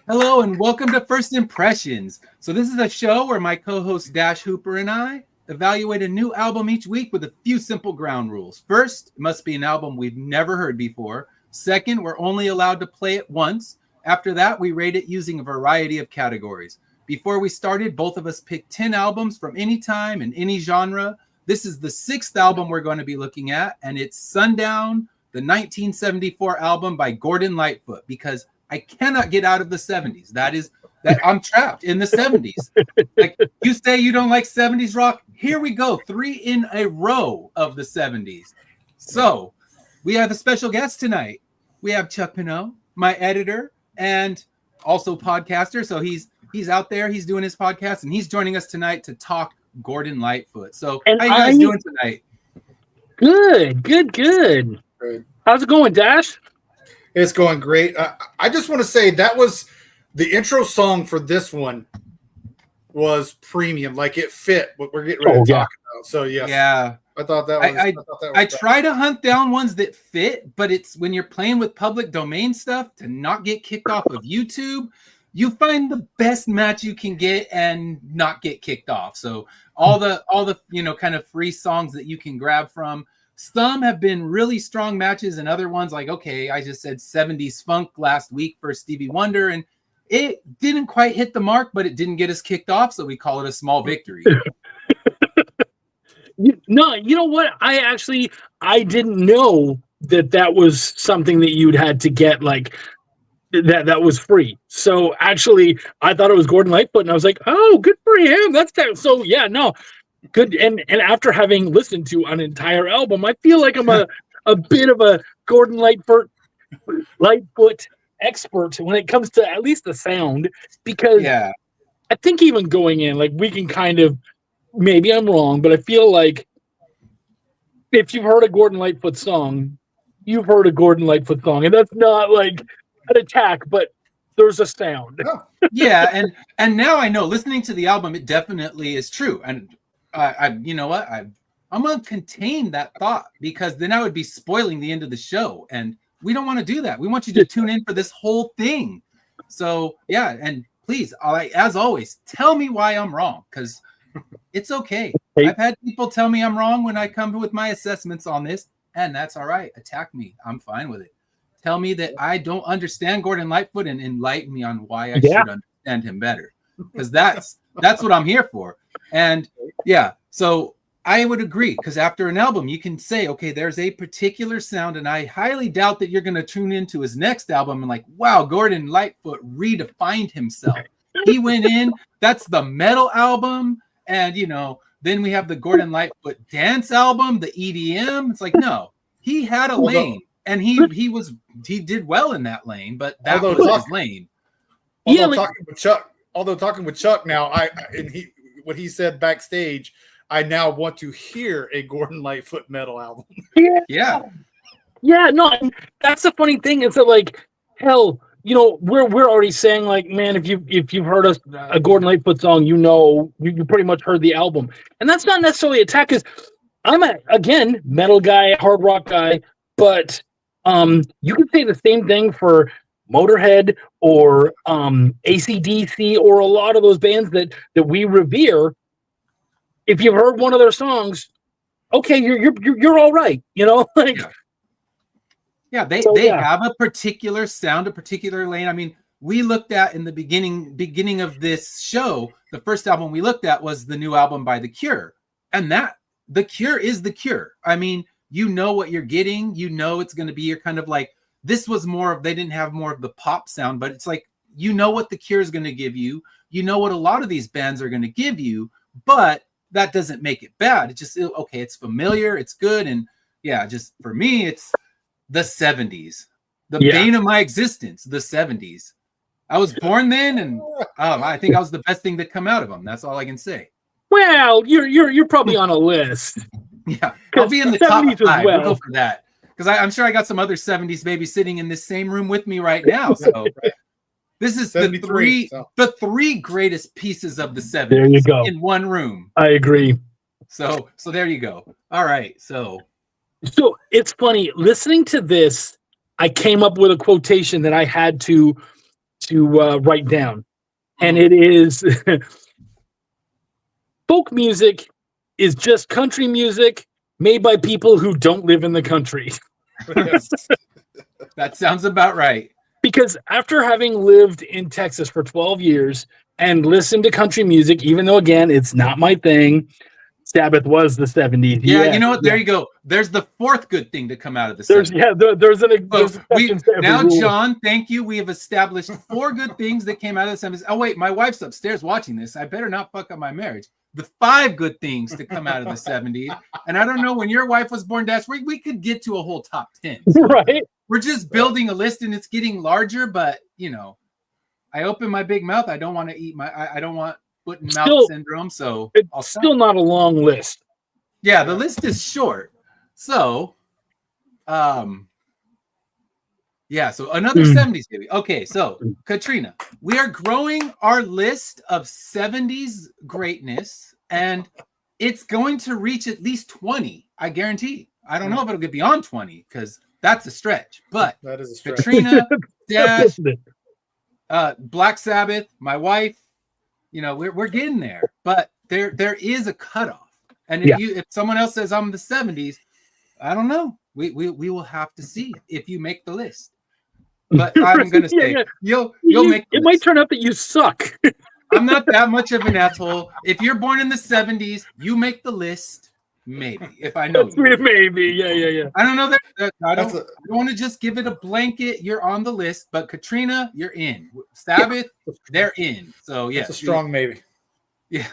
Hello and welcome to First Impressions. So this is a show where my co-host Dash Hooper and I evaluate a new album each week with a few simple ground rules. First, it must be an album we've never heard before. Second, we're only allowed to play it once. After that, we rate it using a variety of categories. Before we started, both of us picked 10 albums from any time and any genre. This is the sixth album we're going to be looking at, and it's Sundown, the 1974 album by Gordon Lightfoot, because I cannot get out of the 70s. That I'm trapped in the 70s. Like, you say you don't like 70s rock? Here we go. 3 in a row of the 70s. So we have a special guest tonight. We have Chuck Pinot, my editor, and also podcaster. So he's out there. He's doing his podcast, and he's joining us tonight to talk Gordon Lightfoot. So how you guys doing tonight? Good. How's it going, Dash? It's going great. I just want to say that was the intro song for this one was premium. Like, it fit what we're getting ready to talk about. So yes. Yeah. I thought that was I try to hunt down ones that fit, but it's when you're playing with public domain stuff to not get kicked off of YouTube, you find the best match you can get and not get kicked off. So all the kind of free songs that you can grab from. Some have been really strong matches, and other ones like, okay, I just said 70s funk last week for Stevie Wonder, and it didn't quite hit the mark, but it didn't get us kicked off, so we call it a small victory. No, you know what? I didn't know that was something that you'd had to get, like, that was free. So actually, I thought it was Gordon Lightfoot, and I was like, oh, good for him. So yeah, no. Good, and after having listened to an entire album, I feel like I'm a bit of a Gordon Lightfoot expert when it comes to at least the sound, because I think even going in, like, we can kind of, maybe I'm wrong, but I feel like if you've heard a Gordon Lightfoot song, you've heard a Gordon Lightfoot song, and that's not like an attack, but there's a sound. Yeah, and now I know, listening to the album, it definitely is true, and you know what? I'm gonna contain that thought, because then I would be spoiling the end of the show, and we don't want to do that. We want you to tune in for this whole thing. So yeah, and please, as always, tell me why I'm wrong, because it's okay. I've had people tell me I'm wrong when I come with my assessments on this, and that's all right. Attack me. I'm fine with it. Tell me that I don't understand Gordon Lightfoot and enlighten me on why I should understand him better, because that's what I'm here for. And yeah, so I would agree, because after an album, you can say, okay, there's a particular sound, and I highly doubt that you're going to tune into his next album and like, wow, Gordon Lightfoot redefined himself. He went in, that's the metal album, and then we have the Gordon Lightfoot dance album, the EDM. It's like, no, he had a lane, and he did well in that lane, but that was his lane. Although talking with Chuck now, what he said backstage, I now want to hear a Gordon Lightfoot metal album. Yeah. No, that's the funny thing is that, like, hell, we're already saying, like, man, if you've heard a Gordon Lightfoot song, you pretty much heard the album, and that's not necessarily attack, because I'm again metal guy, hard rock guy, but you can say the same thing for Motorhead or AC/DC or a lot of those bands that we revere. If you've heard one of their songs, okay, you're all right, like. Yeah, they have a particular sound, a particular lane. I mean, we looked at in the beginning of this show, the first album we looked at was the new album by The Cure, and that The Cure is The Cure. I mean, you know what you're getting. It's going to be your kind of like. This was they didn't have more of the pop sound, but it's like, what The Cure is going to give you. You know what a lot of these bands are going to give you, but that doesn't make it bad. It's just, okay, it's familiar, it's good. And yeah, just for me, it's the 70s, the bane of my existence, the 70s. I was born then, and I think I was the best thing that come out of them. That's all I can say. Well, you're probably on a list. Yeah, I'll be in the top 5. Well. We'll go for that. Because I'm sure I got some other 70s babies sitting in this same room with me right now. So this is the three greatest pieces of the 70s. There you go. In one room. I agree. So there you go. All right. So it's funny, listening to this, I came up with a quotation that I had to to write down, and it is folk music is just country music made by people who don't live in the country. Yes. That sounds about right. Because after having lived in Texas for 12 years and listened to country music, even though, again, it's not my thing, Sabbath was the 70s. Yeah, you know what? There you go. There's the fourth good thing to come out of the 70s. Now, John, thank you. We have established 4 good things that came out of the 70s. Oh, wait, my wife's upstairs watching this. I better not fuck up my marriage. The 5 good things to come out of the 70s. And I don't know, when your wife was born, Dash, we could get to a whole top 10. So right? We're just building a list and it's getting larger, but, you know, I open my big mouth. I don't want to eat I don't want foot and mouth syndrome, so it's still not a long list. Yeah, the list is short. So, yeah, so another 70s baby. Okay, so Katrina, we are growing our list of 70s greatness, and it's going to reach at least 20. I guarantee. I don't know if it'll get beyond 20 because that's a stretch. But that is a stretch. Katrina, Dash, Black Sabbath, my wife, you know, we're getting there. But there is a cutoff. And if someone else says I'm the 70s, I don't know. We will have to see if you make the list. But I'm gonna say you'll make the it list. might turn out that you suck. I'm not that much of an asshole. If you're born in the 70s, you make the list. Maybe if I know you. Maybe, yeah. I don't know that. I don't want to just give it a blanket. You're on the list, but Katrina, you're in. Sabbath, they're in. So yeah, it's a strong maybe. Yeah.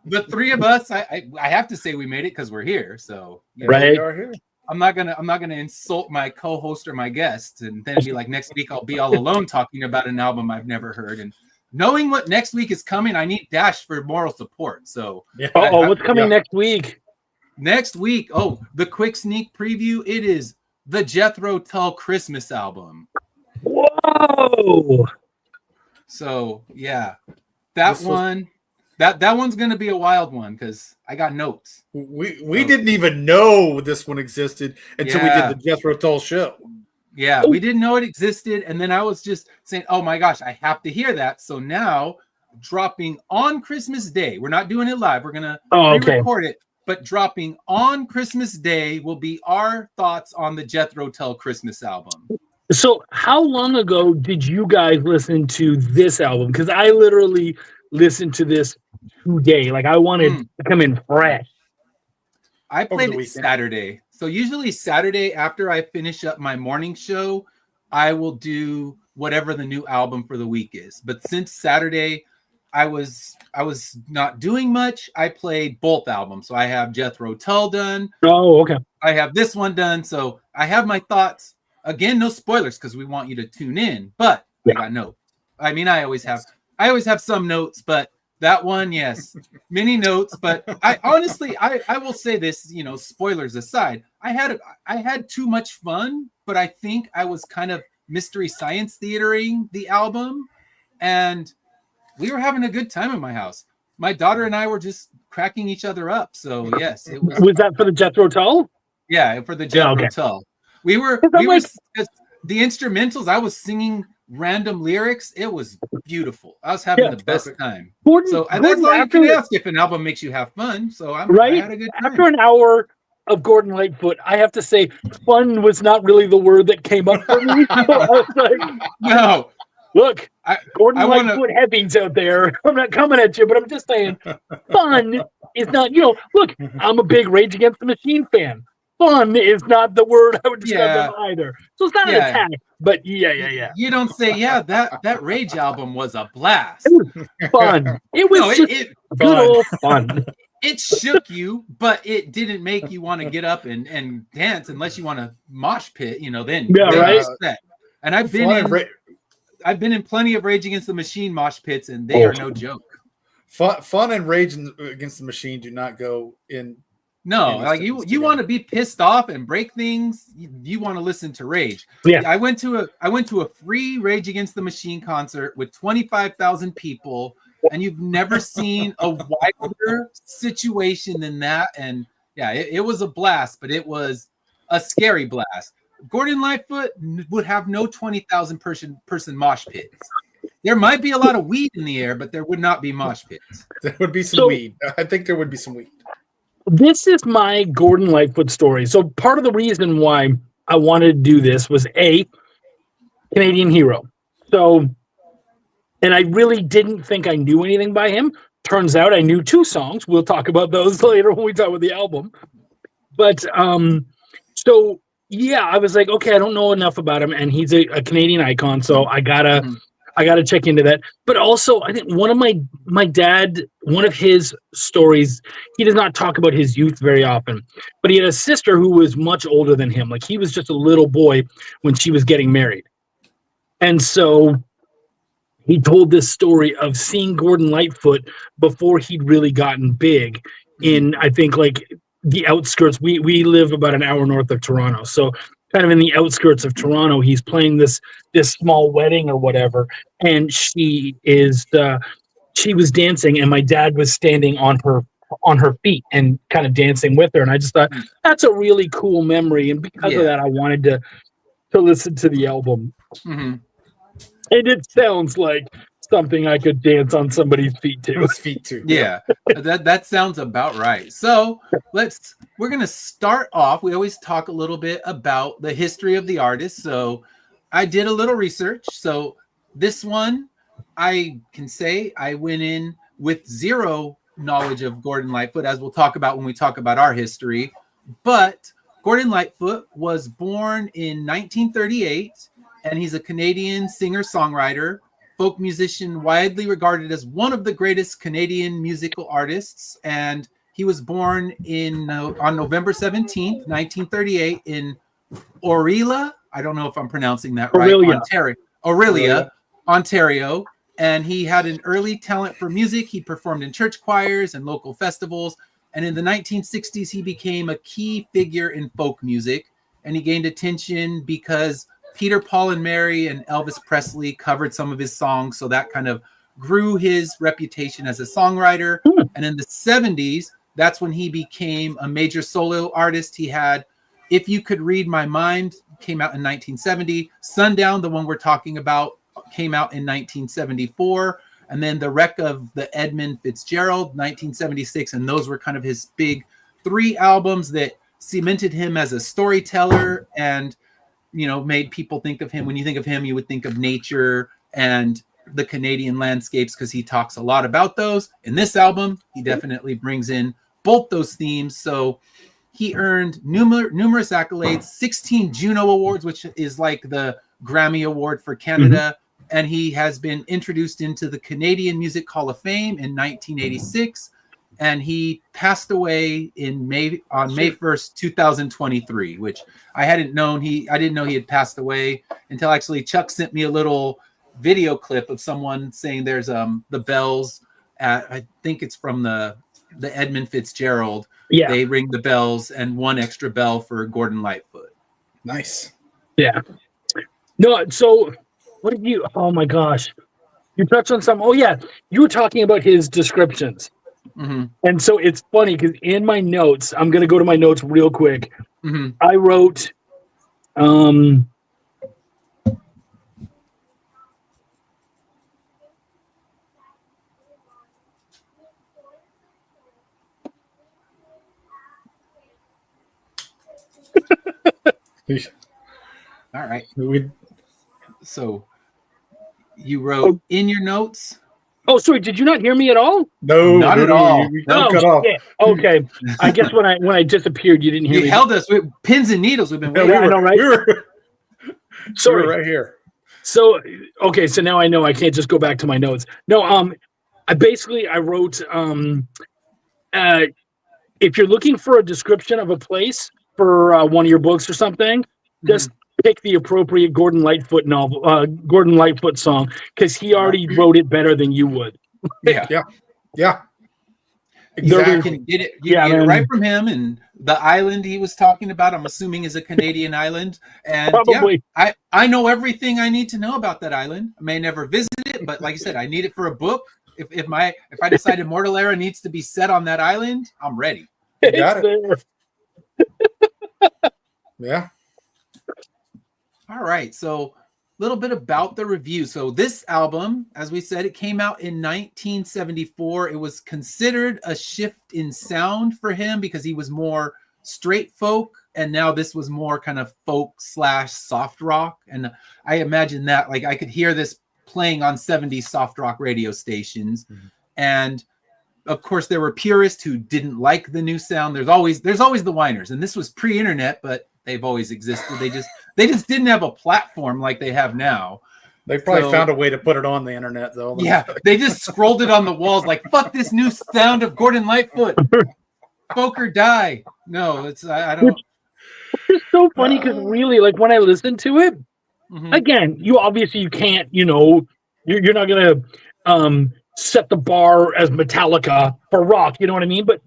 The 3 of us, I have to say we made it because we're here. So right, we are here. I'm not gonna insult my co-host or my guests and then be like, next week I'll be all alone talking about an album I've never heard. And knowing what next week is coming, I need Dash for moral support. So what's coming next week? Next week, the quick sneak preview. It is the Jethro Tull Christmas album. Whoa! So yeah, that one's gonna be a wild one because I got notes. We didn't even know this one existed until we did the Jethro Tull show. Yeah, we didn't know it existed, and then I was just saying, "Oh my gosh, I have to hear that." So now, dropping on Christmas Day, we're not doing it live. We're gonna re-record it, but dropping on Christmas Day will be our thoughts on the Jethro Tull Christmas album. So, how long ago did you guys listen to this album? Because I literally listened to this today. Like I wanted to come in fresh. I played it Saturday. So usually Saturday after I finish up my morning show, I will do whatever the new album for the week is. But since Saturday, I was not doing much. I played both albums. So I have Jethro Tull done. Oh, okay. I have this one done. So I have my thoughts. Again, no spoilers because we want you to tune in. But I got notes. I mean, I always have some notes, but that one, yes, many notes. But I honestly, I will say this, you know, spoilers aside, I had too much fun, but I think I was kind of mystery science theatering the album, and we were having a good time in my house. My daughter and I were just cracking each other up. So yes, it was. Was that for the Jethro Tull? Yeah, for the Jethro Tull. We were the instrumentals. I was singing random lyrics. It was beautiful. I was having the best time. So that's all you can ask if an album makes you have fun. So I had a good time. After an hour of Gordon Lightfoot, I have to say, fun was not really the word that came up for me. So I was like, no. Look, Gordon Lightfoot heavies out there. I'm not coming at you, but I'm just saying, fun is not. You know, look, I'm a big Rage Against the Machine fan. Fun is not the word I would describe them either. So it's not an attack, but yeah. You don't say, that Rage album was a blast. It was fun. It was good old fun. It shook you, but it didn't make you want to get up and dance unless you want to mosh pit, you know, then. And I've been in plenty of Rage Against the Machine mosh pits, and they are no joke. Fun and Rage Against the Machine do not go in. No, like you want to be pissed off and break things. You want to listen to Rage. Yeah, I went to a free Rage Against the Machine concert with 25,000 people, and you've never seen a wilder situation than that. And yeah, it was a blast, but it was a scary blast. Gordon Lightfoot would have no 20,000 person mosh pits. There might be a lot of weed in the air, but there would not be mosh pits. There would be some weed. I think there would be some weed. This is my Gordon Lightfoot story. So part of the reason why I wanted to do this was A, Canadian hero. So, and I really didn't think I knew anything by him. Turns out I knew 2 songs. We'll talk about those later when we talk about the album. But so yeah, I was like, okay, I don't know enough about him, and he's a Canadian icon, so I gotta check into that. But also, I think one of his stories, he does not talk about his youth very often, but he had a sister who was much older than him. Like, he was just a little boy when she was getting married. And so he told this story of seeing Gordon Lightfoot before he'd really gotten big in, I think, like the outskirts. We live about an hour north of Toronto. So kind of in the outskirts of Toronto, he's playing this small wedding or whatever. And she was dancing, and my dad was standing on her feet and kind of dancing with her. And I just thought, that's a really cool memory. And because of that, I wanted to listen to the album. Mm-hmm. And it sounds like something I could dance on somebody's feet to. His feet too. Yeah, that sounds about right. So we're gonna start off. We always talk a little bit about the history of the artist. So I did a little research. So this one, I can say I went in with zero knowledge of Gordon Lightfoot, as we'll talk about when we talk about our history. But Gordon Lightfoot was born in 1938, and he's a Canadian singer-songwriter, folk musician, widely regarded as one of the greatest Canadian musical artists. And he was born on November 17th, 1938 in Orillia. I don't know if I'm pronouncing that right. Orillia, Ontario. And he had an early talent for music. He performed in church choirs and local festivals. And in the 1960s, he became a key figure in folk music. And he gained attention because Peter, Paul, and Mary and Elvis Presley covered some of his songs. So that kind of grew his reputation as a songwriter. And in the 70s, that's when he became a major solo artist. He had If You Could Read My Mind, came out in 1970. Sundown, the one we're talking about, came out in 1974. And then The Wreck of the Edmund Fitzgerald, 1976. And those were kind of his big 3 albums that cemented him as a storyteller and, you know, made people think of him. When you think of him, you would think of nature and the Canadian landscapes, because he talks a lot about those. In this album, he definitely brings in both those themes. So he earned numerous accolades, 16 Juno Awards, which is like the Grammy Award for Canada. And he has been introduced into the Canadian Music Hall of Fame in 1986. And he passed away on May 1st, 2023, which I hadn't known. I didn't know he had passed away until actually Chuck sent me a little video clip of someone saying there's the bells at, I think it's from the Edmund Fitzgerald. Yeah. They ring the bells, and 1 extra bell for Gordon Lightfoot. Nice. Yeah. No, so what did you, oh my gosh. You touched on some, oh yeah, you were talking about his descriptions. And so it's funny because in my notes, I'm going to go to my notes real quick. I wrote, all right. So you wrote in your notes. Oh, sorry. Did you not hear me at all? No, not at all. Cut off. Okay. I guess when I disappeared, you didn't hear me. You held us with pins and neddles. We've been waiting. I know, right? We were right here. So, okay. So now I know I can't just go back to my notes. No, I wrote, if you're looking for a description of a place for one of your books or something, just pick the appropriate Gordon Lightfoot song, because he already wrote it better than you would. Yeah. Exactly. You can get it. You get it right from him. And the island he was talking about, I'm assuming, is a Canadian island. And probably. Yeah, I know everything I need to know about that island. I may never visit it, but like I said, I need it for a book. If I decide Immortal Era needs to be set on that island, I'm ready. You got it. Yeah. All right, so a little bit about the review. So this album, as we said, it came out in 1974. It was considered a shift in sound for him because he was more straight folk, and now this was more kind of folk / soft rock. And I imagine that, like, I could hear this playing on 70s soft rock radio stations. Mm-hmm. And of course, there were purists who didn't like the new sound. There's always the whiners, and this was pre-internet, but they've always existed. They just didn't have a platform like they have now. They probably found a way to put it on the internet, though. Yeah, they just scrolled it on the walls like, fuck this new sound of Gordon Lightfoot. Folk or die. No, it's I don't. It's so funny because really, like, when I listen to it, again, you can't, you're not gonna set the bar as Metallica for rock. You know what I mean? But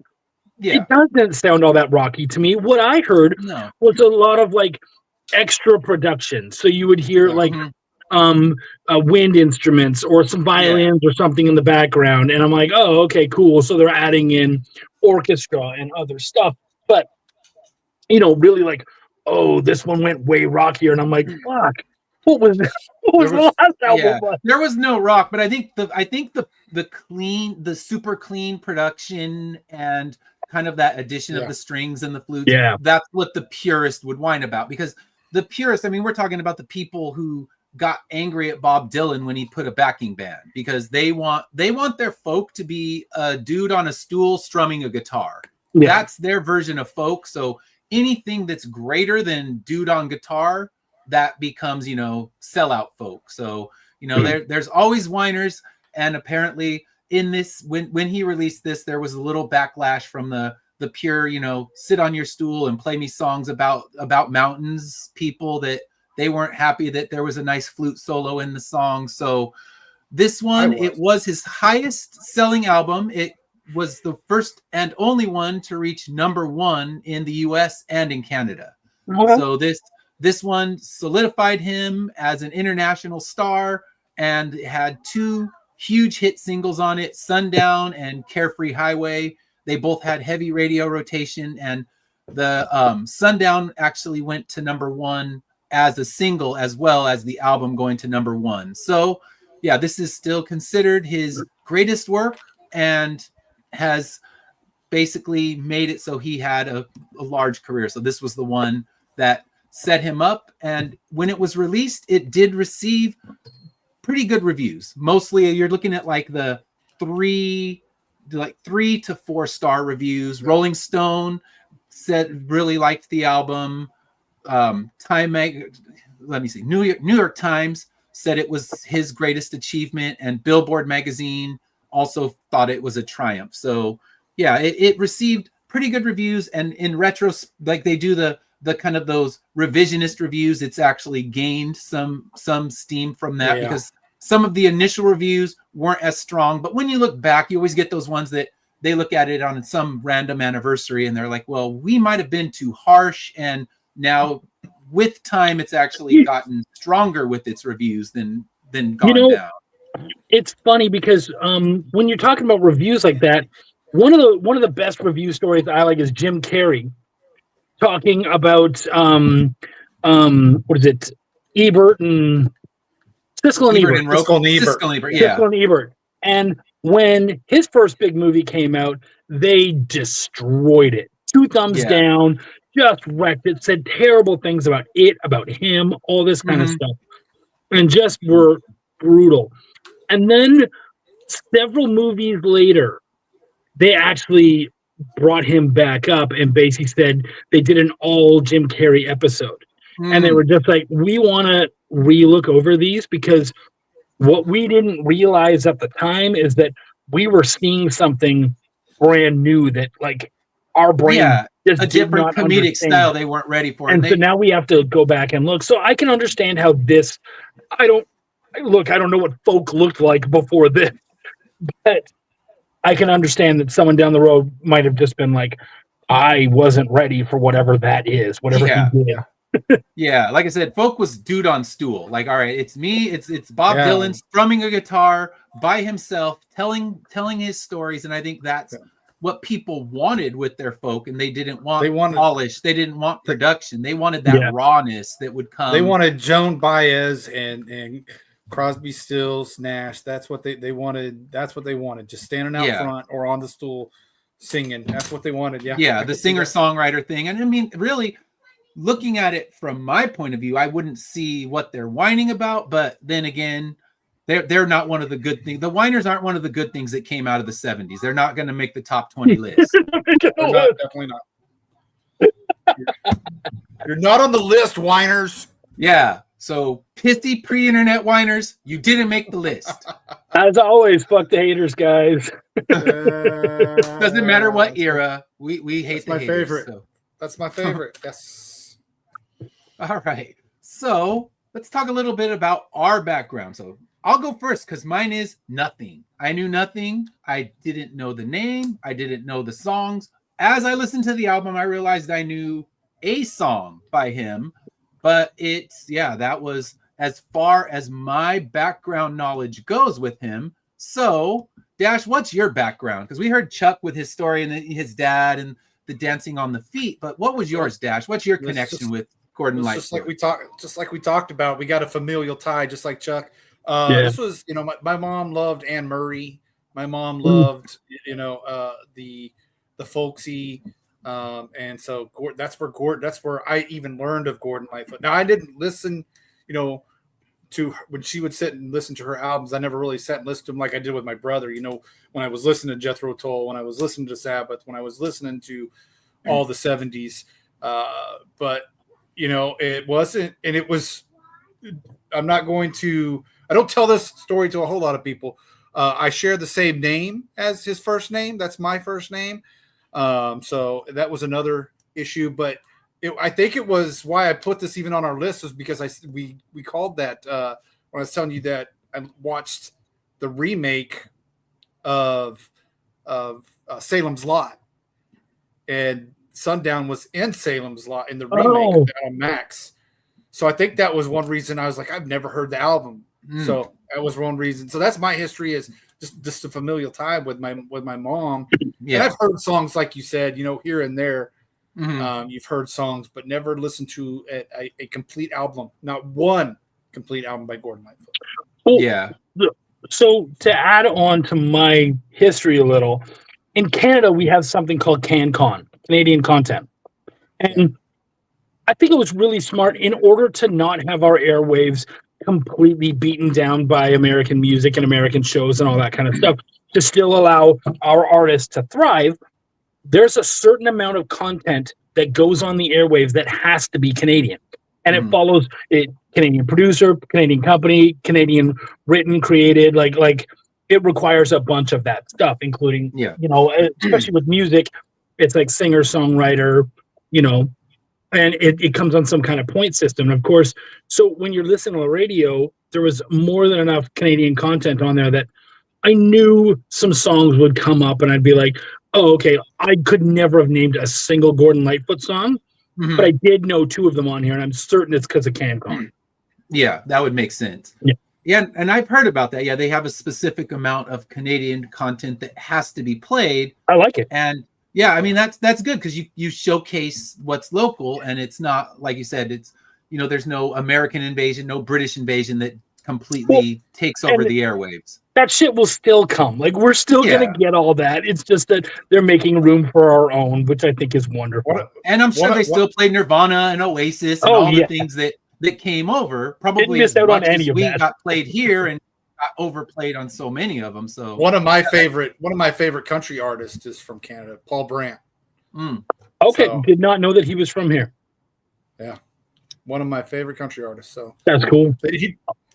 yeah, it doesn't sound all that rocky to me. What I heard was a lot of like extra production. So you would hear wind instruments or some violins or something in the background. And I'm like, oh, okay, cool. So they're adding in orchestra and other stuff. But, really like, oh, this one went way rockier. And I'm like, fuck, what was the last album? Yeah, there was no rock, but I think the super clean production and kind of that addition of the strings and the flutes. Yeah. That's what the purist would whine about, because the purists, I mean, we're talking about the people who got angry at Bob Dylan when he put a backing band, because they want their folk to be a dude on a stool strumming a guitar. Yeah. That's their version of folk. So anything that's greater than dude on guitar, that becomes, sellout folk. So, there's always whiners. And apparently in this, when he released this, there was a little backlash from the pure, sit on your stool and play me songs about mountains people, that they weren't happy that there was a nice flute solo in the song. So this one, it was his highest selling album. It was the first and only one to reach #1 in the US and in Canada. Okay. So this one solidified him as an international star, and it had 2 huge hit singles on it, Sundown and Carefree Highway. They both had heavy radio rotation, and the Sundown actually went to #1 as a single, as well as the album going to #1. So yeah, this is still considered his greatest work, and has basically made it so he had a large career. So this was the one that set him up. And when it was released, it did receive pretty good reviews. Mostly you're looking at like the 3 to 4 star reviews. Rolling Stone said really liked the album. New York Times said it was his greatest achievement, and Billboard magazine also thought it was a triumph. So yeah, it received pretty good reviews, and in retro, like they do the kind of those revisionist reviews, it's actually gained some steam from that, because some of the initial reviews weren't as strong. But when you look back, you always get those ones that they look at it on some random anniversary and they're like, well, we might have been too harsh, and now with time it's actually gotten stronger with its reviews than gone down. It's funny because when you're talking about reviews like that, one of the best review stories I like is Jim Carrey talking about what is it, Ebert and Siskel and Ebert. Siskel and Ebert. And when his first big movie came out, they destroyed it. 2 thumbs down, just wrecked it, said terrible things about it, about him, all this kind of stuff, and just were brutal. And then several movies later, they actually brought him back up and basically said they did an all Jim Carrey episode. And they were just like, we want to re-look over these, because what we didn't realize at the time is that we were seeing something brand new that, like, our brain just a different comedic style they weren't ready for. And so now we have to go back and look. So I can understand how this, I don't know what folk looked like before this, but I can understand that someone down the road might have just been like, I wasn't ready for whatever that is, whatever he did. Yeah, like I said, folk was dude on stool. Like, all right, it's me, it's Bob Dylan strumming a guitar by himself, telling his stories, and I think that's what people wanted with their folk, and they wanted polish, they didn't want production, they wanted that rawness that would come. They wanted Joan Baez and Crosby, Stills, Nash. That's what they wanted. That's what they wanted. Just standing out front or on the stool singing. That's what they wanted. Yeah, the singer-songwriter thing. And I mean, really, looking at it from my point of view, I wouldn't see what they're whining about. But then again, they're not one of the good things. The whiners aren't one of the good things that came out of the 70s. They're not going to make the top 20 list. Definitely not. You're not on the list, whiners. Yeah. So pissy pre-internet whiners, you didn't make the list. As always, fuck the haters, guys. Doesn't matter what era. We hate the haters. Favorite. So. That's my favorite. Yes. All right. So let's talk a little bit about our background. So I'll go first because mine is nothing. I knew nothing. I didn't know the name. I didn't know the songs. As I listened to the album, I realized I knew a song by him. But that was as far as my background knowledge goes with him. So, Dash, what's your background? Because we heard Chuck with his story and his dad and the dancing on the feet. But what was yours, Dash? What's your connection with Gordon Lightfoot? Just like we talked about, we got a familial tie, just like Chuck. This was, my mom loved Anne Murray. My mom loved, the folksy. And so that's where I even learned of Gordon Lightfoot. Now I didn't listen, to when she would sit and listen to her albums. I never really sat and listened to them like I did with my brother. When I was listening to Jethro Tull, when I was listening to Sabbath, when I was listening to all the 70s. But it wasn't, and it was. I don't tell this story to a whole lot of people. I share the same name as his first name. That's my first name. So that was another issue, but I think it was why I put this even on our list was because we called that when I was telling you that I watched the remake of Salem's Lot, and Sundown was in Salem's Lot in the remake on Max. So I think that was one reason I was like, I've never heard the album. So that was one reason. So that's my history, is just a familial tie with my mom. Yeah. And I've heard songs like you said, here and there. Mm-hmm. You've heard songs, but never listened to a complete album. Not one complete album by Gordon Lightfoot. Well, yeah. So to add on to my history a little, in Canada we have something called CanCon, Canadian Content, and I think it was really smart in order to not have our airwaves completely beaten down by American music and American shows and all that kind of stuff, to still allow our artists to thrive. There's a certain amount of content that goes on the airwaves that has to be Canadian, and it follows it. Canadian producer, Canadian company, Canadian written, created, like it requires a bunch of that stuff, including, especially with music, it's like singer, songwriter, and it comes on some kind of point system. And of course, so when you're listening to the radio, there was more than enough Canadian content on there that I knew some songs would come up and I'd be like, oh, okay, I could never have named a single Gordon Lightfoot song, but I did know two of them on here, and I'm certain it's because of CanCon. Yeah, that would make sense. Yeah, and I've heard about that. Yeah, they have a specific amount of Canadian content that has to be played. I like it. And yeah, I mean, that's good because you showcase what's local, and it's not, like you said, it's, there's no American invasion, no British invasion that completely takes over the airwaves. That shit will still come. Like, we're still going to get all that. It's just that they're making room for our own, which I think is wonderful. And I'm sure they still play Nirvana and Oasis and all the things that came over. Probably missed out on any of that. Got played here and got overplayed on so many of them. So one of my favorite country artists is from Canada, Paul Brandt. Okay, did not know that he was from here. Yeah, one of my favorite country artists. So that's cool.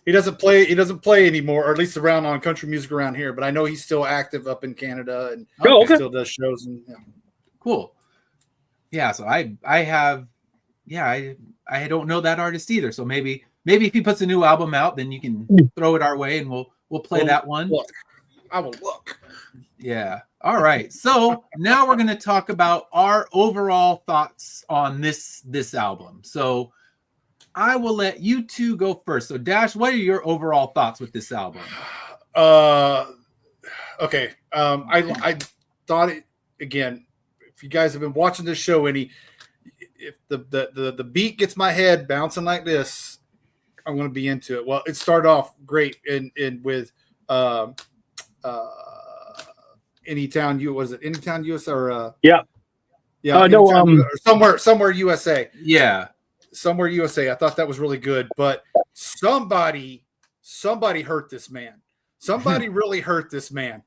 He doesn't play anymore, or at least around on country music around here. But I know he's still active up in Canada, and still does shows. And cool. Yeah, so I don't know that artist either. So maybe if he puts a new album out, then you can throw it our way, and we'll play that one. I will look. Yeah. All right. So now we're going to talk about our overall thoughts on this album. So I will let you two go first. So Dash, what are your overall thoughts with this album? Okay. I thought again, if you guys have been watching this show, if the beat gets my head bouncing like this, I'm going to be into it. Well, it started off great with Anytown US or Yeah. somewhere USA. Yeah. Somewhere USA. I thought that was really good, but somebody hurt this man. Somebody really hurt this man.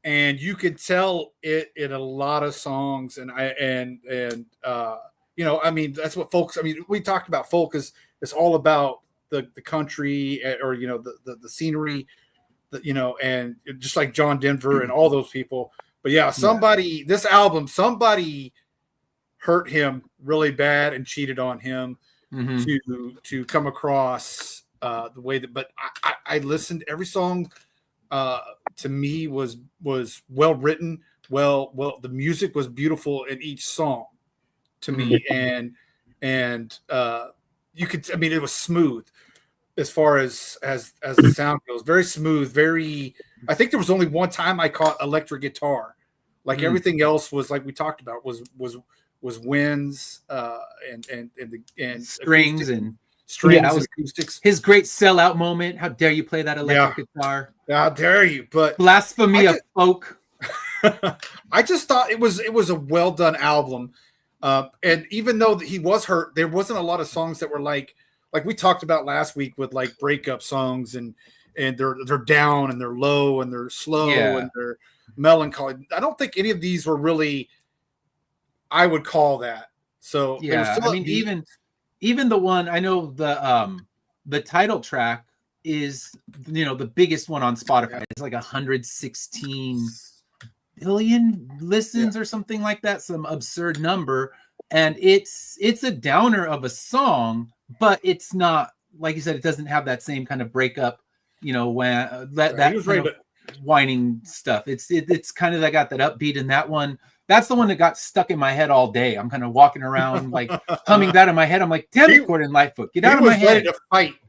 And you could tell it in a lot of songs, and that's what folks. I mean, we talked about folk is it's all about the country or the scenery, and just like John Denver and all those people. But yeah, this album, somebody hurt him really bad and cheated on him to come across the way that. But I listened every song. To me was well written. Well, the music was beautiful in each song to me, and you could. I mean, it was smooth as far as the sound goes. Very smooth. Very. I think there was only one time I caught electric guitar. Like everything else was like we talked about was winds and strings and acoustics. His great sellout moment. How dare you play that electric guitar? How dare you? But blasphemy of folk. I just thought it was a well done album, and even though he was hurt, there wasn't a lot of songs that were like we talked about last week with like breakup songs and they're down and they're low and they're slow and they're melancholy. I don't think any of these were really. I would call that. So yeah, I mean even the one I know the title track is the biggest one on Spotify. It's like 116 billion listens or something like that, some absurd number, and it's a downer of a song, but it's not, like you said, it doesn't have that same kind of breakup, when that whining stuff. It's kind of, I got that upbeat in that one. That's the one that got stuck in my head all day. I'm kind of walking around like humming that in my head. I'm like, damn it, Gordon Lightfoot, get out of my head.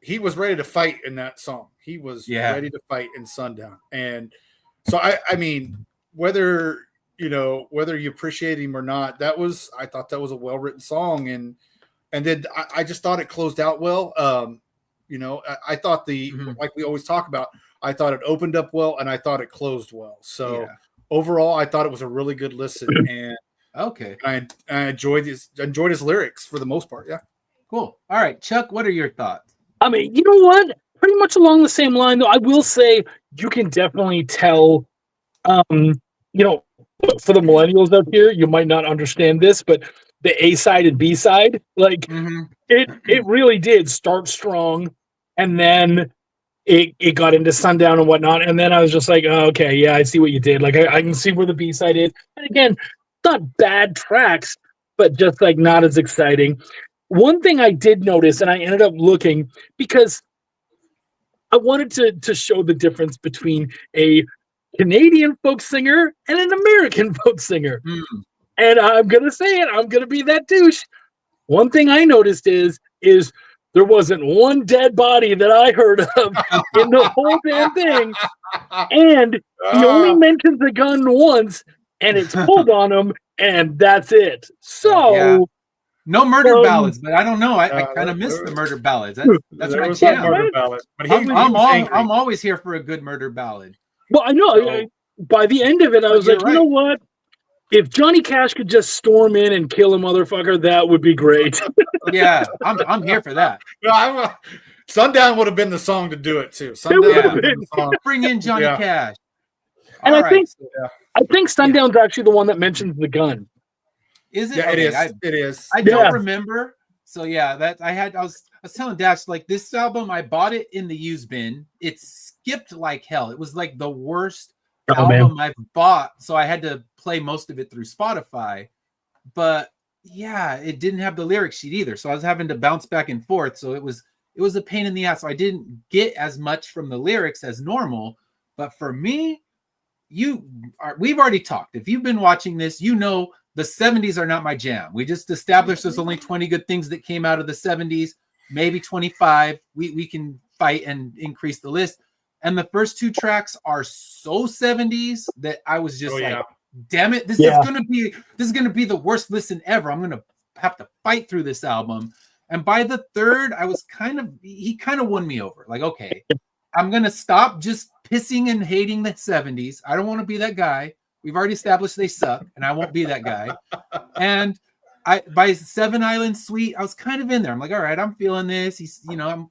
He was ready to fight in that song. He was ready to fight in Sundown. And so I mean, whether you appreciate him or not, I thought that was a well-written song. And then I just thought it closed out well. I thought like we always talk about, I thought it opened up well and I thought it closed well. So overall, I thought it was a really good listen, and I enjoyed his lyrics for the most part. Yeah, cool. All right, Chuck, what are your thoughts? I mean, you know what? Pretty much along the same line, though. I will say you can definitely tell. For the millennials out here, you might not understand this, but the A side and B side, like it really did start strong, and then. It got into Sundown and whatnot, and then I was just like, oh, okay, yeah, I see what you did. Like, I can see where the B-side is. And again, not bad tracks, but just like not as exciting. One thing I did notice, and I ended up looking, because I wanted to show the difference between a Canadian folk singer and an American folk singer. And I'm going to say it, I'm going to be that douche. One thing I noticed is there wasn't one dead body that I heard of in the whole damn thing. And he only mentions the gun once, and it's pulled on him, and that's it. So no murder ballads, but I don't know. I kind of miss the murder ballads. That's my jam. Murder ballad. But I'm always here for a good murder ballad. Well, I know. By the end of it, I was like, you know what? If Johnny Cash could just storm in and kill a motherfucker, that would be great. Yeah, I'm here for that. Sundown would have been the song to do it too. Sundown bring in Johnny Cash. And I think Sundown's actually the one that mentions the gun. Is it? Yeah, okay, it is. I don't remember. So yeah, I was telling Dash, like, this album, I bought it in the used bin. It skipped like hell. It was like the worst album I've bought, so I had to play most of it through Spotify. But yeah, it didn't have the lyric sheet either, so I was having to bounce back and forth. So it was a pain in the ass. So I didn't get as much from the lyrics as normal. But for me, we've already talked. If you've been watching this, you know the 70s are not my jam. We just established there's only 20 good things that came out of the 70s, maybe 25. We can fight and increase the list. And the first two tracks are so 70s that I was just damn it, this is gonna be the worst listen ever. I'm gonna have to fight through this album. And by the third, he kind of won me over. Like, okay, I'm gonna stop just pissing and hating the 70s. I don't want to be that guy. We've already established they suck, and I won't be that guy. And by Seven Island Suite, I was kind of in there. I'm like, all right, I'm feeling this.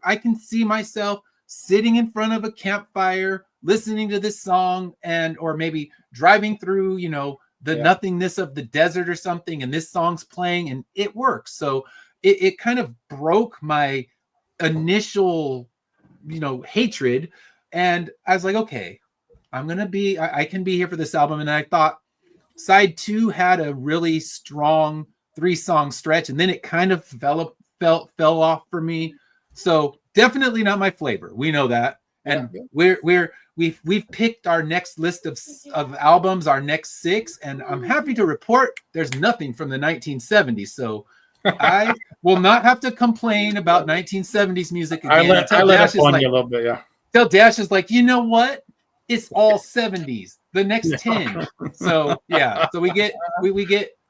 I can see myself sitting in front of a campfire, listening to this song, or maybe driving through, the nothingness of the desert or something, and this song's playing, and it works. So it kind of broke my initial, hatred. And I was like, okay, I can be here for this album. And I thought side 2 had a really strong 3-song stretch, and then it kind of fell off for me. So definitely not my flavor. We know that. And we've picked our next list of albums, our next 6, and I'm happy to report there's nothing from the 1970s. So I will not have to complain about 1970s music again. I let it on you a little bit, yeah. Till Dash is like, you know what? It's all 70s. The next 10. So yeah. So we get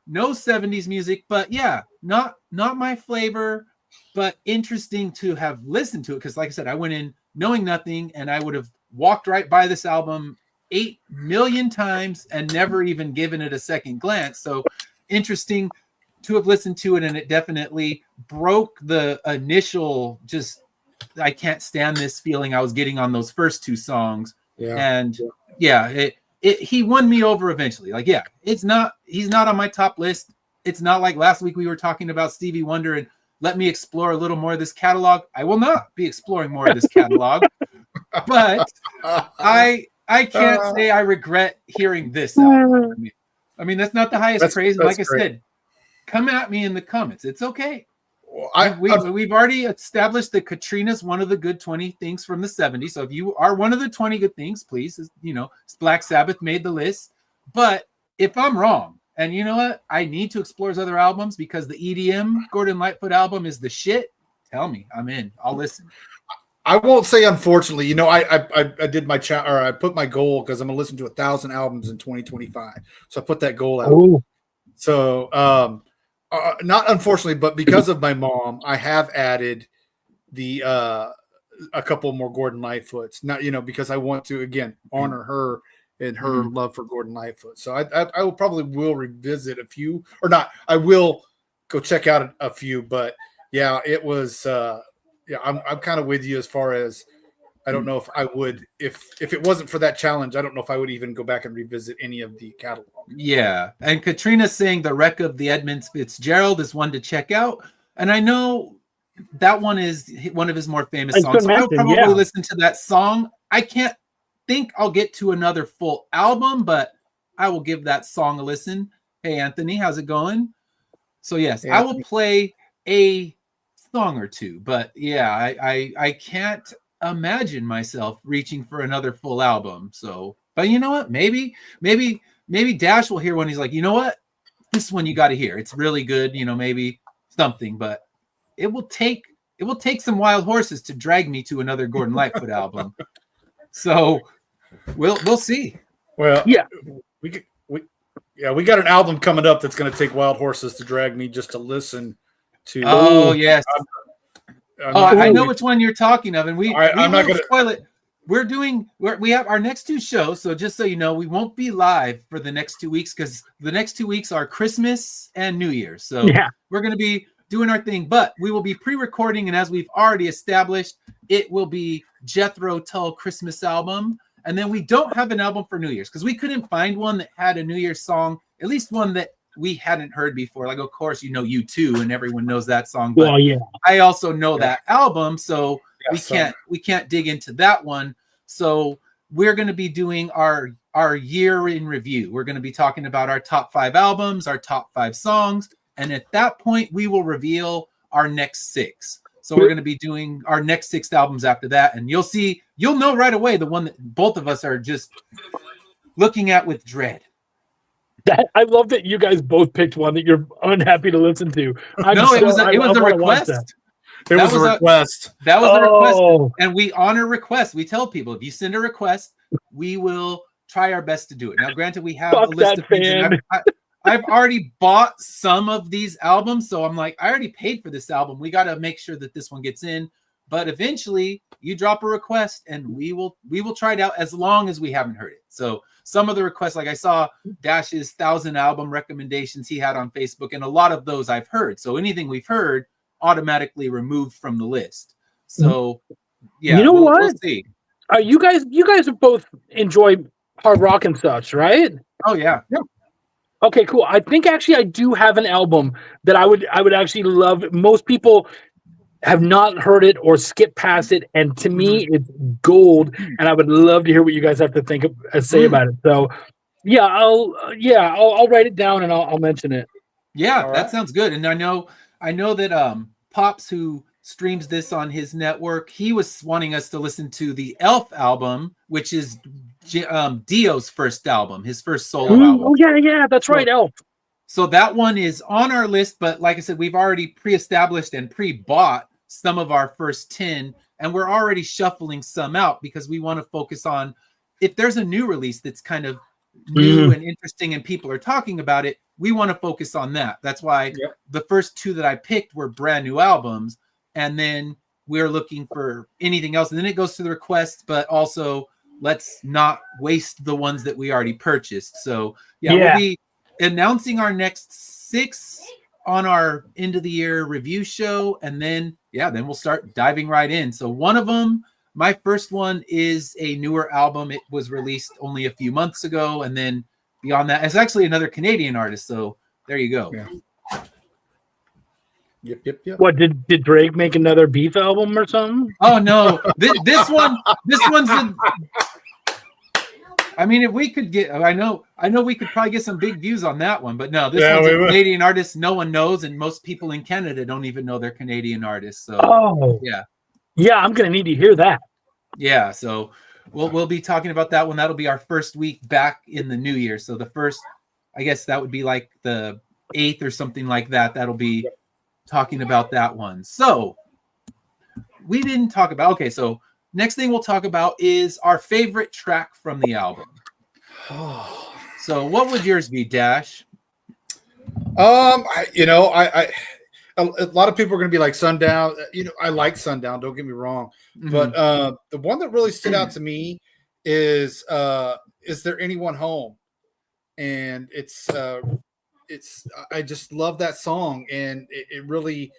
no 70s music, but not my flavor, but interesting to have listened to it. Because like I said, I went in knowing nothing, and I would have walked right by this album 8 million times and never even given it a second glance. So interesting to have listened to it, and it definitely broke the initial I can't stand this feeling I was getting on those first 2 songs. He won me over eventually. Like, he's not on my top list. It's not like last week we were talking about Stevie Wonder and let me explore a little more of this catalog. I will not be exploring more of this catalog, but I can't say I regret hearing this album. I mean, that's not the highest praise. Like I said, come at me in the comments. It's okay. We've already established that Katrina's one of the good 20 things from the 70s. So if you are one of the 20 good things, please, Black Sabbath made the list. But if I'm wrong, and you know what, I need to explore his other albums because the EDM Gordon Lightfoot album is the shit, tell me, I'm in. I'll listen. I won't say unfortunately. I did my I put my goal because I'm gonna listen to 1,000 albums in 2025. So I put that goal out. Ooh. So not unfortunately, but because of my mom, I have added a couple more Gordon Lightfoots. Not because I want to again honor her and her love for Gordon Lightfoot. So I will revisit a few, or not. I will go check out a few, but it was. I'm kind of with you as far as I don't know if I would if it wasn't for that challenge. I don't know if I would even go back and revisit any of the catalog. Yeah, and Katrina's saying the Wreck of the Edmund Fitzgerald is one to check out, and I know that one is one of his more famous songs. So I'll probably listen to that song. I can't think I'll get to another full album, but I will give that song a listen. Hey, Anthony, how's it going? So yes, I will play a song or two, but I can't imagine myself reaching for another full album. So, but you know what? Maybe Dash will hear one. He's like, you know what? This one you got to hear. It's really good. Maybe something, but it will take some wild horses to drag me to another Gordon Lightfoot album. So we'll see. Well, we got an album coming up that's going to take wild horses to drag me just to listen to. Oh yes. I know which one you're talking of, and I'm not going to spoil it. We have our next 2 shows, so just so you know, we won't be live for the next 2 weeks because the next 2 weeks are Christmas and New Year's. So we're going to be doing our thing, but we will be pre-recording, and as we've already established, it will be Jethro Tull Christmas album, and then we don't have an album for New Year's because we couldn't find one that had a New Year's song, at least one that we hadn't heard before. Like, of course, U2, and everyone knows that song, but I also know that album, so we can't dig into that one. So we're going to be doing our year in review. We're going to be talking about our top 5 albums, our top 5 songs, and at that point we will reveal our next 6. So we're going to be doing our next 6 albums after that, and you'll know right away the one that both of us are just looking at with dread. I love that you guys both picked one that you're unhappy to listen to. It was a request. It was a request. That was a request, and we honor requests. We tell people if you send a request, we will try our best to do it. Now, granted, we have Fuck a list that of things, fan. and I've already bought some of these albums, so I'm like, I already paid for this album. We got to make sure that this one gets in. But eventually, you drop a request, and we will try it out as long as we haven't heard it. So some of the requests, like I saw Dash's 1,000 album recommendations he had on Facebook, and a lot of those I've heard. So anything we've heard automatically removed from the list. So yeah, You know what? We'll see. You guys have both enjoyed hard rock and such, right? Oh yeah. Okay, cool. I think actually I do have an album that I would actually love. Most people have not heard it or skipped past it, and to me, it's gold. And I would love to hear what you guys have to say about it. So, yeah, I'll write it down and I'll mention it. Yeah, that sounds good. And I know that Pops, who streams this on his network, he was wanting us to listen to the Elf album, which is Dio's first album, his first solo album. Oh yeah, that's right, Elf. So that one is on our list, but like I said, we've already pre-established and pre-bought some of our first 10, and we're already shuffling some out because we want to focus on if there's a new release that's kind of new and interesting and people are talking about it, we want to focus on that. That's why the first 2 that I picked were brand new albums, and then we're looking for anything else. And then it goes to the requests, but also let's not waste the ones that we already purchased. So we'll be announcing our next 6 on our end of the year review show, and then we'll start diving right in. So one of them, my first one, is a newer album. It was released only a few months ago, and then beyond that, it's actually another Canadian artist. So there you go. Yep. What did Drake make another Beef album or something? Oh no, this one's I mean, if we could get, I know we could probably get some big views on that one, but no, this one's a Canadian artist no one knows, and most people in Canada don't even know they're Canadian artists. So, I'm gonna need to hear that. Yeah, so we'll be talking about that one. That'll be our first week back in the new year. So the first, I guess that would be like the 8th or something like that. That'll be talking about that one. So we didn't talk about. Okay, so. Next thing we'll talk about is our favorite track from the album. So what would yours be, Dash? A lot of people are going to be like Sundown. I like Sundown, don't get me wrong. But the one that really stood out to me is There Anyone Home? And it's I just love that song, and it really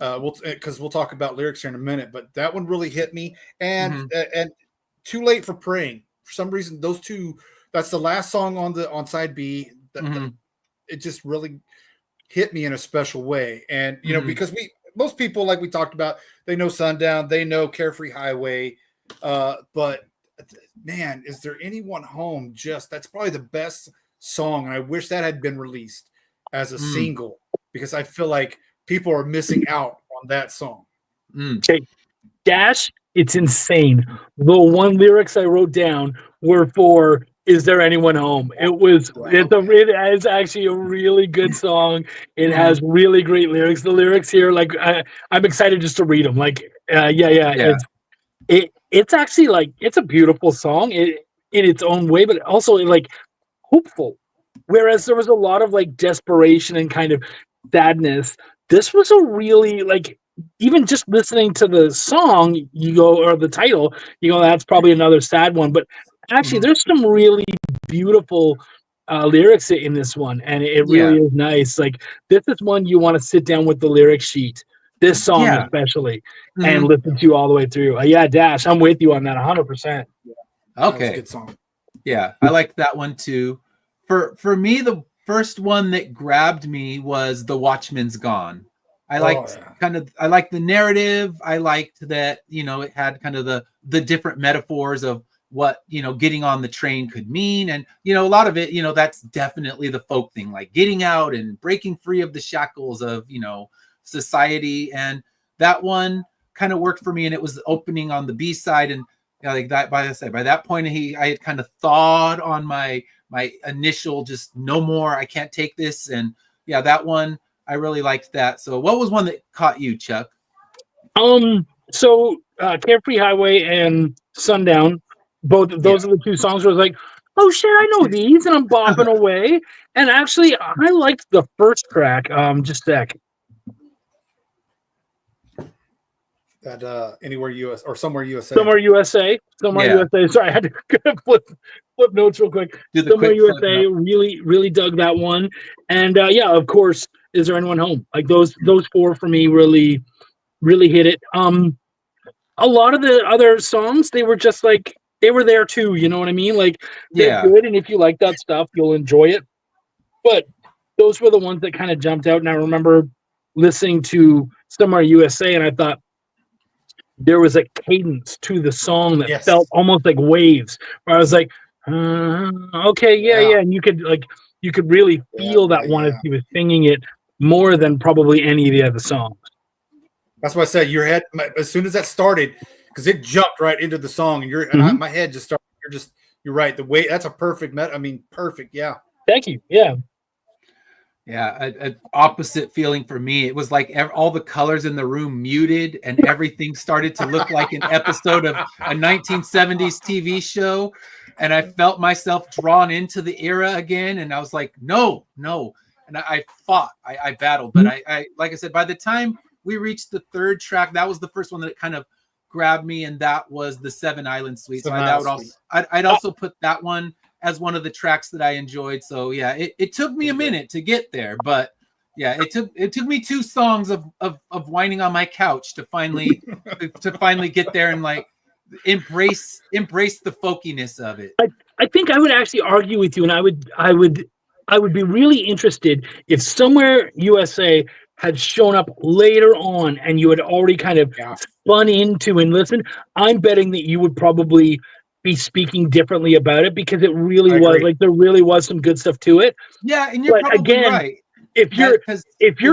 because we'll talk about lyrics here in a minute, but that one really hit me. And Too Late for Praying, for some reason, those two, that's the last song on side B. It just really hit me in a special way. And because most people, like we talked about, they know Sundown, they know Carefree Highway, but man, Is There Anyone Home? That's probably the best song, and I wish that had been released as a single, because I feel like people are missing out on that song. Okay, Dash, it's insane. The one lyrics I wrote down were for "Is There Anyone Home?" It is actually a really good song. It has really great lyrics. The lyrics here, like I'm excited just to read them. Like, it's actually like it's a beautiful song in its own way, but also like hopeful. Whereas there was a lot of like desperation and kind of sadness. This was a really, like, even just listening to the song, or the title, that's probably another sad one. But actually, there's some really beautiful lyrics in this one, and it really is nice. Like, this is one you want to sit down with the lyric sheet, this song especially, and listen to all the way through. Dash, I'm with you on that 100%. Okay. Good song. Yeah, I liked that one too. For me, the first one that grabbed me was The Watchman's Gone. I liked I liked the narrative. I liked that, it had kind of the different metaphors of what, getting on the train could mean. And, a lot of it, that's definitely the folk thing, like getting out and breaking free of the shackles of, society. And that one kind of worked for me. And it was opening on the B side. And like that, by that point, I had kind of thawed on my initial just no more, I can't take this. And that one, I really liked that. So what was one that caught you, Chuck? So Carefree Highway and Sundown, both of those are the two songs where I was like, oh shit, I know these, and I'm bopping away. And actually, I liked the first track. Just a sec. That Anywhere US or Somewhere USA. Somewhere USA. Somewhere USA. Sorry, I had to flip notes real quick. Somewhere USA. Really, really dug that one. And yeah, of course, Is There Anyone Home? Like those four for me really, really hit it. A lot of the other songs, they were just like they were there too. You know what I mean? Like they're good, and if you like that stuff, you'll enjoy it. But those were the ones that kind of jumped out. And I remember listening to Somewhere USA, and I thought, there was a cadence to the song that felt almost like waves. Where I was like, okay, yeah, and you could really feel that one as he was singing it more than probably any of the other songs. That's why I said your head as soon as that started, because it jumped right into the song, and my head just started. You're right. The way that's a perfect. Perfect. Yeah. Thank you. Yeah. Yeah, an opposite feeling for me. It was like all the colors in the room muted and everything started to look like an episode of a 1970s TV show. And I felt myself drawn into the era again. And I was like, no. And I fought, I battled. But I like I said, by the time we reached the third track, that was the first one that kind of grabbed me. And that was the Seven Island Suite. So I'd also put that one as one of the tracks that I enjoyed. So yeah, it took me a minute to get there, but yeah, it took me 2 songs of whining on my couch to finally get there and like embrace the folkiness of it. I think I would actually argue with you, and I would be really interested if Somewhere USA had shown up later on and you had already kind of spun into and listened. I'm betting that you would probably be speaking differently about it, because it really was like there really was some good stuff to it. Yeah, and you're probably right. If you're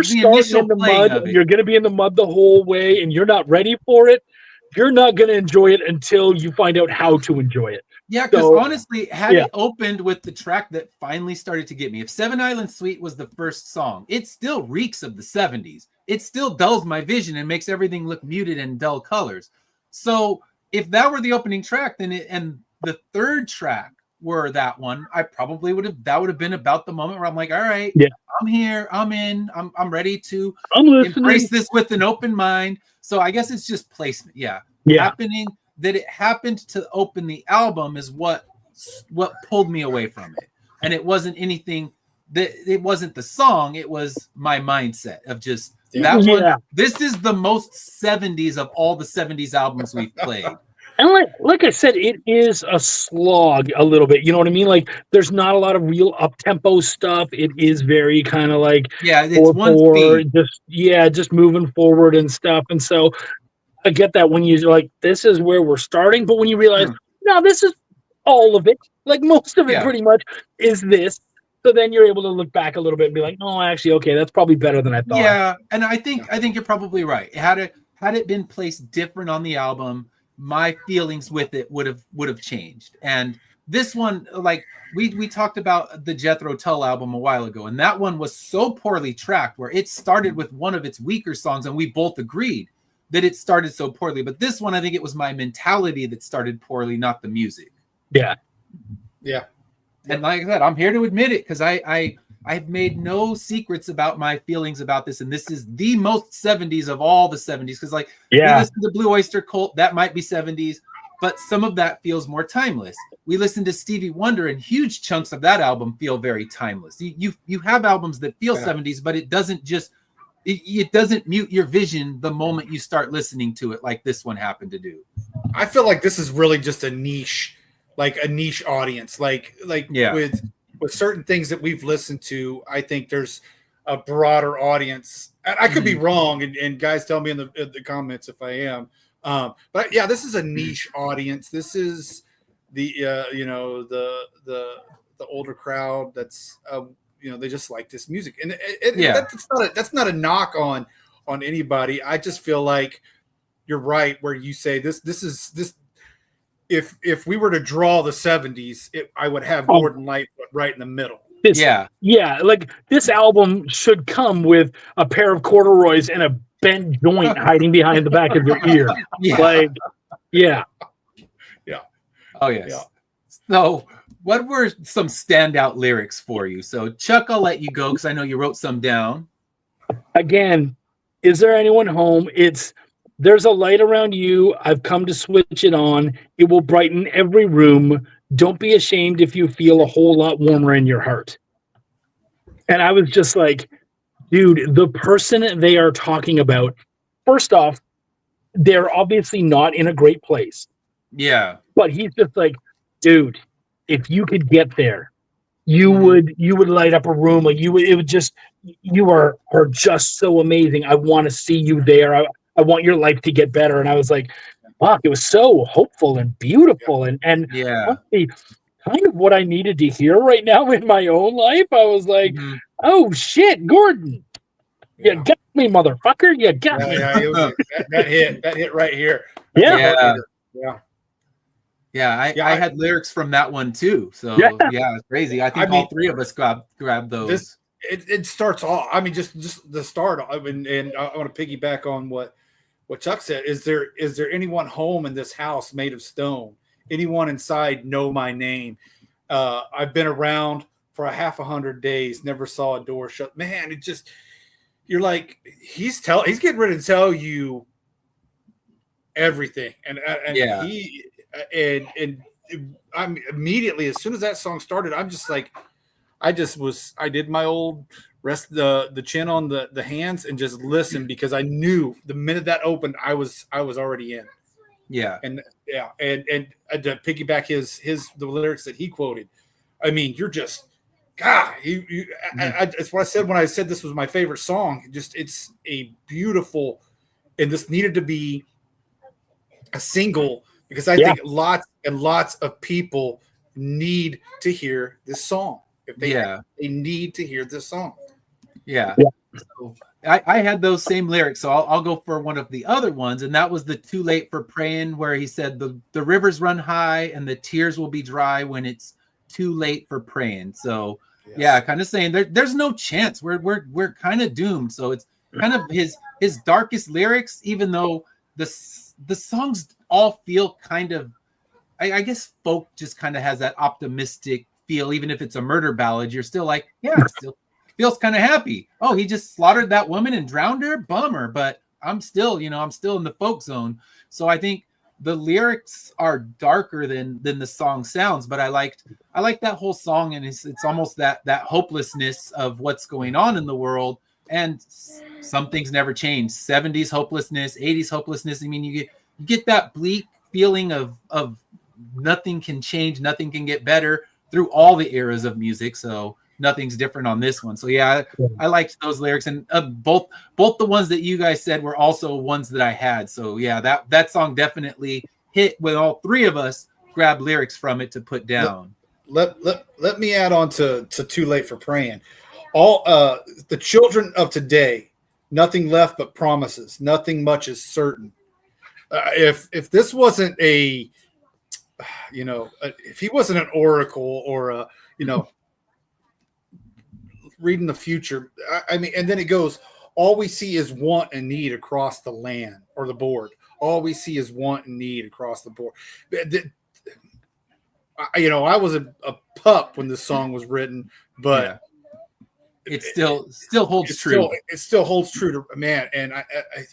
starting in the mud, and you're going to be in the mud the whole way, and you're not ready for it, you're not going to enjoy it until you find out how to enjoy it. Yeah, because honestly, had it opened with the track that finally started to get me, if Seven Island Suite was the first song, it still reeks of the 70s. It still dulls my vision and makes everything look muted and dull colors. So if that were the opening track, then and the third track were that one, I probably would have been about the moment where I'm like, all right, I'm here, I'm in, I'm ready to embrace this with an open mind. So I guess it's just placement. Happening that it happened to open the album is what pulled me away from it. And it wasn't anything that it wasn't the song, it was my mindset of just that one. This is the most 70s of all the 70s albums we've played. And like I said, it is a slog a little bit. You know what I mean? Like, there's not a lot of real up-tempo stuff. It is very kind of like it's one speed. Just moving forward and stuff. And so I get that when you're like, this is where we're starting. But when you realize, no, this is all of it. Like, most of it pretty much is this. So then you're able to look back a little bit and be like, oh, actually, okay, that's probably better than I thought. Yeah, and I think you're probably right. Had it been placed different on the album, my feelings with it would have changed. And this one, like we talked about the Jethro Tull album a while ago, and that one was so poorly tracked where it started with one of its weaker songs, and we both agreed that it started so poorly. But this one, I think it was my mentality that started poorly, not the music. Yeah. And like I said, I'm here to admit it, because I've made no secrets about my feelings about this, and this is the most 70s of all the 70s. Because we listen to Blue Oyster Cult, that might be 70s, but some of that feels more timeless. We listen to Stevie Wonder, and huge chunks of that album feel very timeless. You have albums that feel 70s, but it doesn't it doesn't mute your vision the moment you start listening to it, like this one happened to do. I feel like this is really just a niche audience, with certain things that we've listened to. I think there's a broader audience, and I could be wrong, and guys tell me in the comments if I am, but yeah, this is a niche audience. This is the the older crowd that's they just like this music, and that's not a knock on anybody. I just feel like you're right where you say this is if we were to draw the 70s, I would have Gordon Lightfoot right in the middle. Like this album should come with a pair of corduroys and a bent joint hiding behind the back of your ear. Oh yes. So what were some standout lyrics for you? So Chuck, I'll let you go because I know you wrote some down. Again, is there anyone home? There's a light around you. I've come to switch it on. It will brighten every room. Don't be ashamed if you feel a whole lot warmer in your heart. And I was just like, dude, the person they are talking about, first off, they're obviously not in a great place. Yeah. But he's just like, dude, if you could get there, you would light up a room. Like you are just so amazing. I want to see you there. I want your life to get better. And I was like, fuck, it was so hopeful and beautiful and Yeah. honestly, kind of what I needed to hear right now in my own life. I was like, oh shit, Gordon. You got me, motherfucker. You got me. Yeah, it was that hit right here. Yeah. I had lyrics from that one too. So yeah, it's crazy. I think all three of us grabbed those. It starts off. I mean, just the start. I mean, and I want to piggyback on what Chuck said. Is there anyone home in this house made of stone? Anyone inside know my name? I've been around for a half 100 days. Never saw a door shut. Man, it just, you're like, he's getting ready to tell you everything. And I'm immediately, as soon as that song started, I'm just like, I did my old rest the chin on the hands and just listened, because I knew the minute that opened, I was already in. Yeah. And to piggyback the lyrics that he quoted, I mean, you're just, God, that's what I said when I said this was my favorite song. It's a beautiful, and this needed to be a single, because I think lots and lots of people need to hear this song. If they need to hear this song. Yeah. So I had those same lyrics, so I'll go for one of the other ones, and that was the Too Late for Praying, where he said the rivers run high and the tears will be dry when it's too late for praying. So kind of saying there's no chance. We're kind of doomed. So it's kind of his darkest lyrics, even though the songs all feel kind of, I guess folk just kind of has that optimistic feel. Even if it's a murder ballad, you're still like, it still feels kind of happy. Oh, he just slaughtered that woman and drowned her. Bummer. But I'm still in the folk zone. So I think the lyrics are darker than the song sounds, but I like that whole song, and it's almost that hopelessness of what's going on in the world, and some things never change. 70s hopelessness, 80s hopelessness. I mean, you get that bleak feeling of nothing can change, nothing can get better through all the eras of music. So nothing's different on this one. So I liked those lyrics, and both the ones that you guys said were also ones that I had. So that song definitely hit when all three of us grabbed lyrics from it to put down. Let me add on to Too Late for Praying. All the children of today, nothing left but promises, nothing much is certain. If this wasn't if he wasn't an oracle or reading the future, I mean, and then it goes, all we see is want and need across the land or the board. All we see is want and need across the board. I was a pup when this song was written, but it still holds true. It still holds true to man. And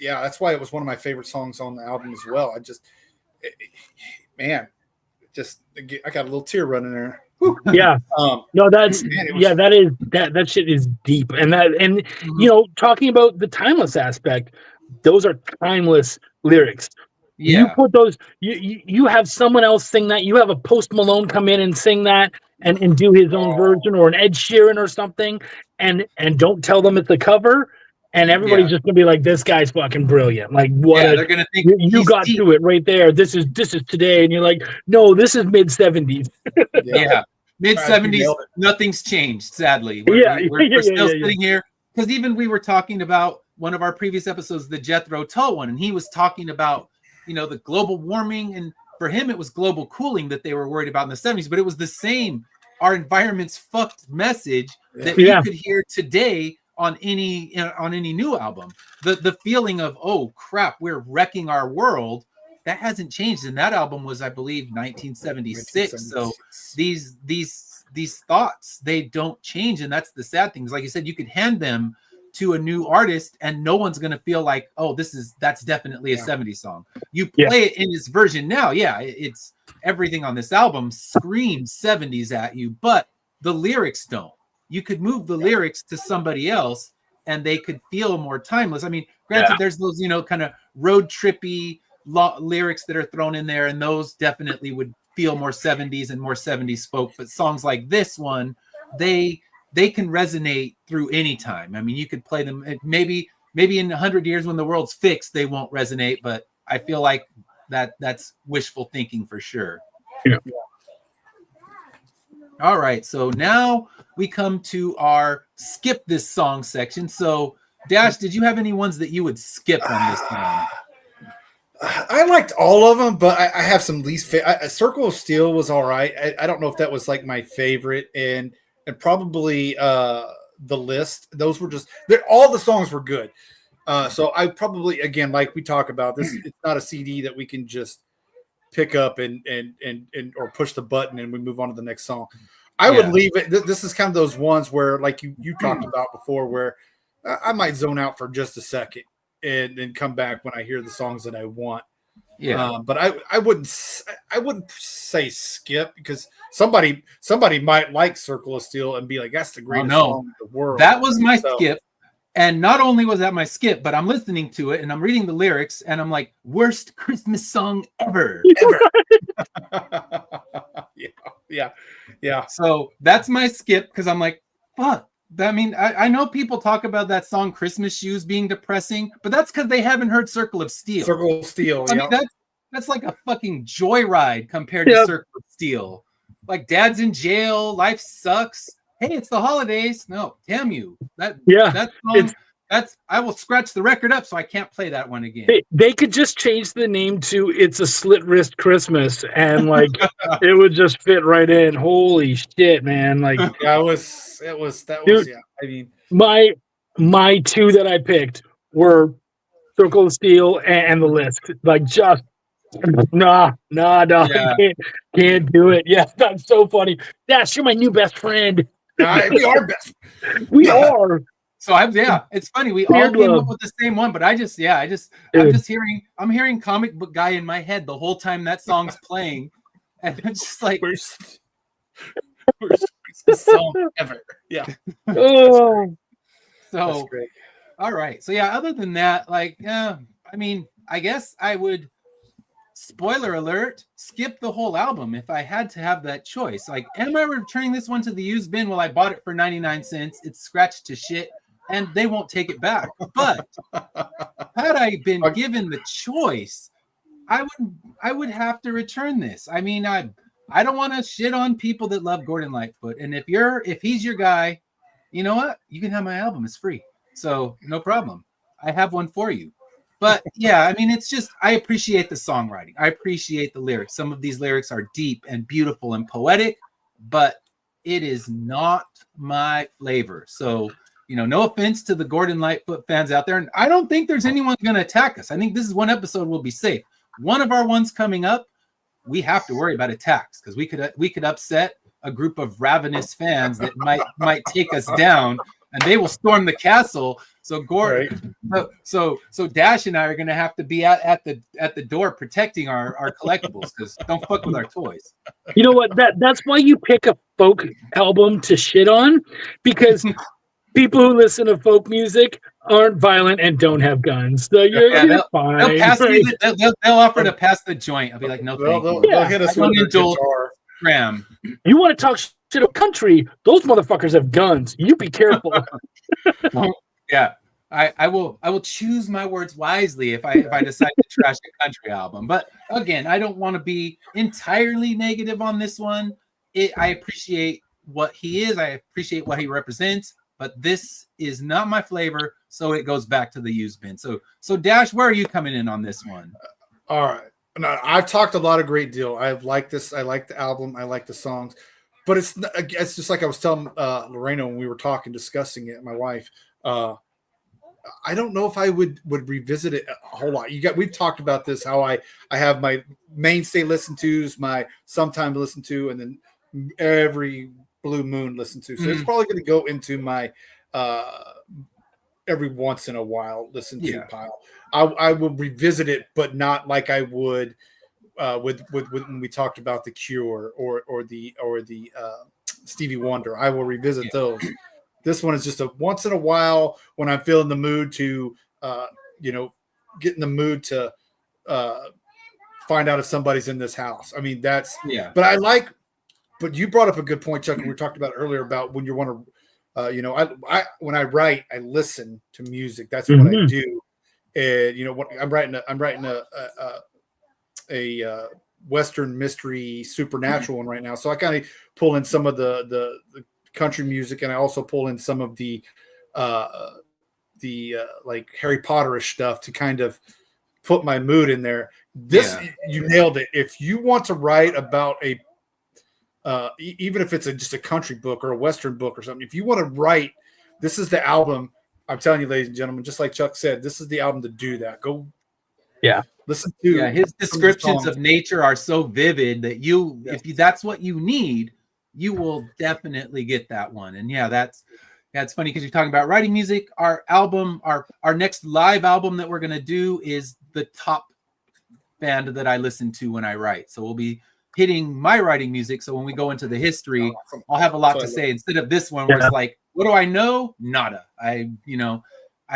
that's why it was one of my favorite songs on the album as well. I got a little tear running there. Yeah. That shit is deep. And talking about the timeless aspect, those are timeless lyrics. Yeah. You put those, you have someone else sing that, you have a Post Malone come in and sing that and do his own version, or an Ed Sheeran or something, and don't tell them it's a cover, and everybody's just gonna be like, this guy's fucking brilliant. Like, what they're gonna think you got deep. To it right there. This is today, and you're like, no, this is mid 70s. Mid 70s, nothing's changed, sadly. We're still sitting here, because even we were talking about one of our previous episodes, the Jethro Tull one, and he was talking about the global warming, and for him it was global cooling that they were worried about in the 70s, but it was the same our environment's fucked message that you could hear today on any new album. The feeling of, oh crap, we're wrecking our world, that hasn't changed. And that album was, I believe, 1976. So these thoughts, they don't change. And that's the sad thing. Is like you said, you could hand them to a new artist and no one's going to feel like, oh, that's definitely a 70s song. You play it in its version now. Yeah, it's everything on this album screams 70s at you, but the lyrics don't. You could move the lyrics to somebody else and they could feel more timeless. I mean, granted, there's those, kind of road trippy lyrics that are thrown in there, and those definitely would feel more 70s and more 70s folk. But songs like this one, they can resonate through any time. I mean, you could play them. Maybe in 100 years when the world's fixed, they won't resonate. But I feel like that's wishful thinking for sure. Yeah. All right. So now we come to our skip this song section. So Dash, did you have any ones that you would skip on this song? I liked all of them, but I have some least favorite. Circle of Steel was all right. I don't know if that was like my favorite, and probably The List. Those were just all the songs were good. So I probably, again, like we talk about this, it's not a CD that we can just pick up and or push the button and we move on to the next song. I would leave it. This is kind of those ones where, like you talked about before, where I might zone out for just a second and then come back when I hear the songs that I want. Yeah. But I wouldn't say skip, because somebody might like Circle of Steel and be like, that's the greatest song in the world. That was my skip. And not only was that my skip, but I'm listening to it and I'm reading the lyrics and I'm like, worst Christmas song ever. Yeah. So that's my skip, because I'm like, fuck. I mean, I know people talk about that song Christmas Shoes being depressing, but that's because they haven't heard Circle of Steel. Circle of Steel, I mean, that's like a fucking joyride compared to Circle of Steel. Like, dad's in jail, life sucks. Hey, it's the holidays. No, damn you. That song, I will scratch the record up so I can't play that one again. They could just change the name to It's a Slit Wrist Christmas, and like it would just fit right in. Holy shit, man. Like I mean, my two that I picked were Circle of Steel and The List. Like, just nah, Yeah. can't do it. Yeah, that's so funny. Dash, you're my new best friend. We are best. We are. So it's funny. We all came up with the same one, but I'm hearing comic book guy in my head the whole time that song's playing. And it's just like, worst song ever. Yeah. Oh. So, great. All right. So other than that, like, I mean, I guess I would, spoiler alert, skip the whole album if I had to have that choice. Like, am I returning this one to the used bin? Well, I bought it for 99 cents. It's scratched to shit and they won't take it back. But had I been given the choice, I would have to return this. I mean, I don't want to shit on people that love Gordon Lightfoot. And if he's your guy, you know what? You can have my album. It's free. So no problem. I have one for you. But I mean, it's just, I appreciate the songwriting. I appreciate the lyrics. Some of these lyrics are deep and beautiful and poetic, but it is not my flavor. So, no offense to the Gordon Lightfoot fans out there. And I don't think there's anyone going to attack us. I think this is one episode we'll be safe. One of our ones coming up, we have to worry about attacks, because we could upset a group of ravenous fans that might take us down, and they will storm the castle. So Gordon, so Dash and I are going to have to be at the door protecting our collectibles, because don't fuck with our toys. You know what? That's why you pick a folk album to shit on, because people who listen to folk music aren't violent and don't have guns. So you're fine. They'll offer to pass the joint. I'll be like, no, thank you. They'll hit us with their guitar. Ram. You want to talk shit about country? Those motherfuckers have guns. You be careful. Yeah, I will choose my words wisely if I decide to trash a country album. But again, I don't want to be entirely negative on this one. I appreciate what he is. I appreciate what he represents. But this is not my flavor, so it goes back to the used bin. So Dash, where are you coming in on this one? All right. No, I've talked a lot, a great deal. I've liked this. I like the album. I like the songs. But it's just like I was telling Lorena when we were discussing it, my wife. I don't know if I would revisit it a whole lot. We've talked about this, how I have my mainstay listen tos, my sometime listen to, and then every blue moon listen to. So it's probably going to go into my every once in a while listen to pile. I will revisit it, but not like I would with when we talked about the Cure or the Stevie Wonder. I will revisit those. This one is just a once in a while when I'm feeling the mood to, get in the mood to find out if somebody's in this house. I mean, but but you brought up a good point, Chuck, and we talked about earlier about when you want to, when I write, I listen to music. That's what I do. And, what I'm writing a Western mystery supernatural one right now. So I kind of pull in some of the country music, and I also pull in some of the like Harry Potterish stuff to kind of put my mood in there. You nailed it. If you want to write about even if it's just a country book or a Western book or something, if you want to write, this is the album. I'm telling you, ladies and gentlemen, just like Chuck said, this is the album to do that. Go listen to his descriptions of nature are so vivid that if that's what you need, you will definitely get that one. And that's funny because you're talking about writing music. Our album, our next live album that we're going to do is the top band that I listen to when I write. So we'll be hitting my writing music. So when we go into the history, I'll have a lot to say instead of this one where it's like, what do I know? Nada. I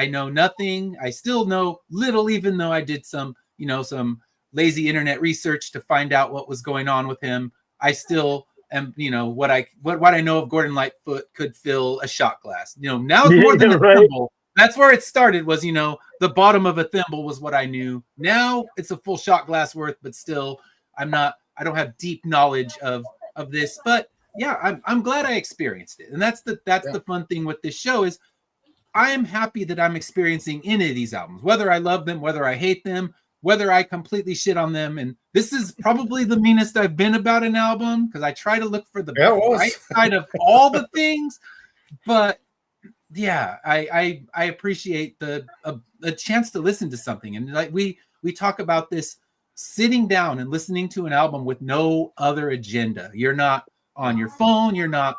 know nothing. I still know little, even though I did some lazy internet research to find out what was going on with him. I still am, what I know of Gordon Lightfoot could fill a shot glass. Now it's more than a thimble. That's where it started was, the bottom of a thimble was what I knew. Now it's a full shot glass worth, but still I don't have deep knowledge of this, but I'm glad I experienced it. And that's the fun thing with this show is I am happy that I'm experiencing any of these albums, whether I love them, whether I hate them, whether I completely shit on them. And this is probably the meanest I've been about an album because I try to look for the right side of all the things. But I appreciate the chance to listen to something. And like we talk about this sitting down and listening to an album with no other agenda. You're not on your phone. You're not,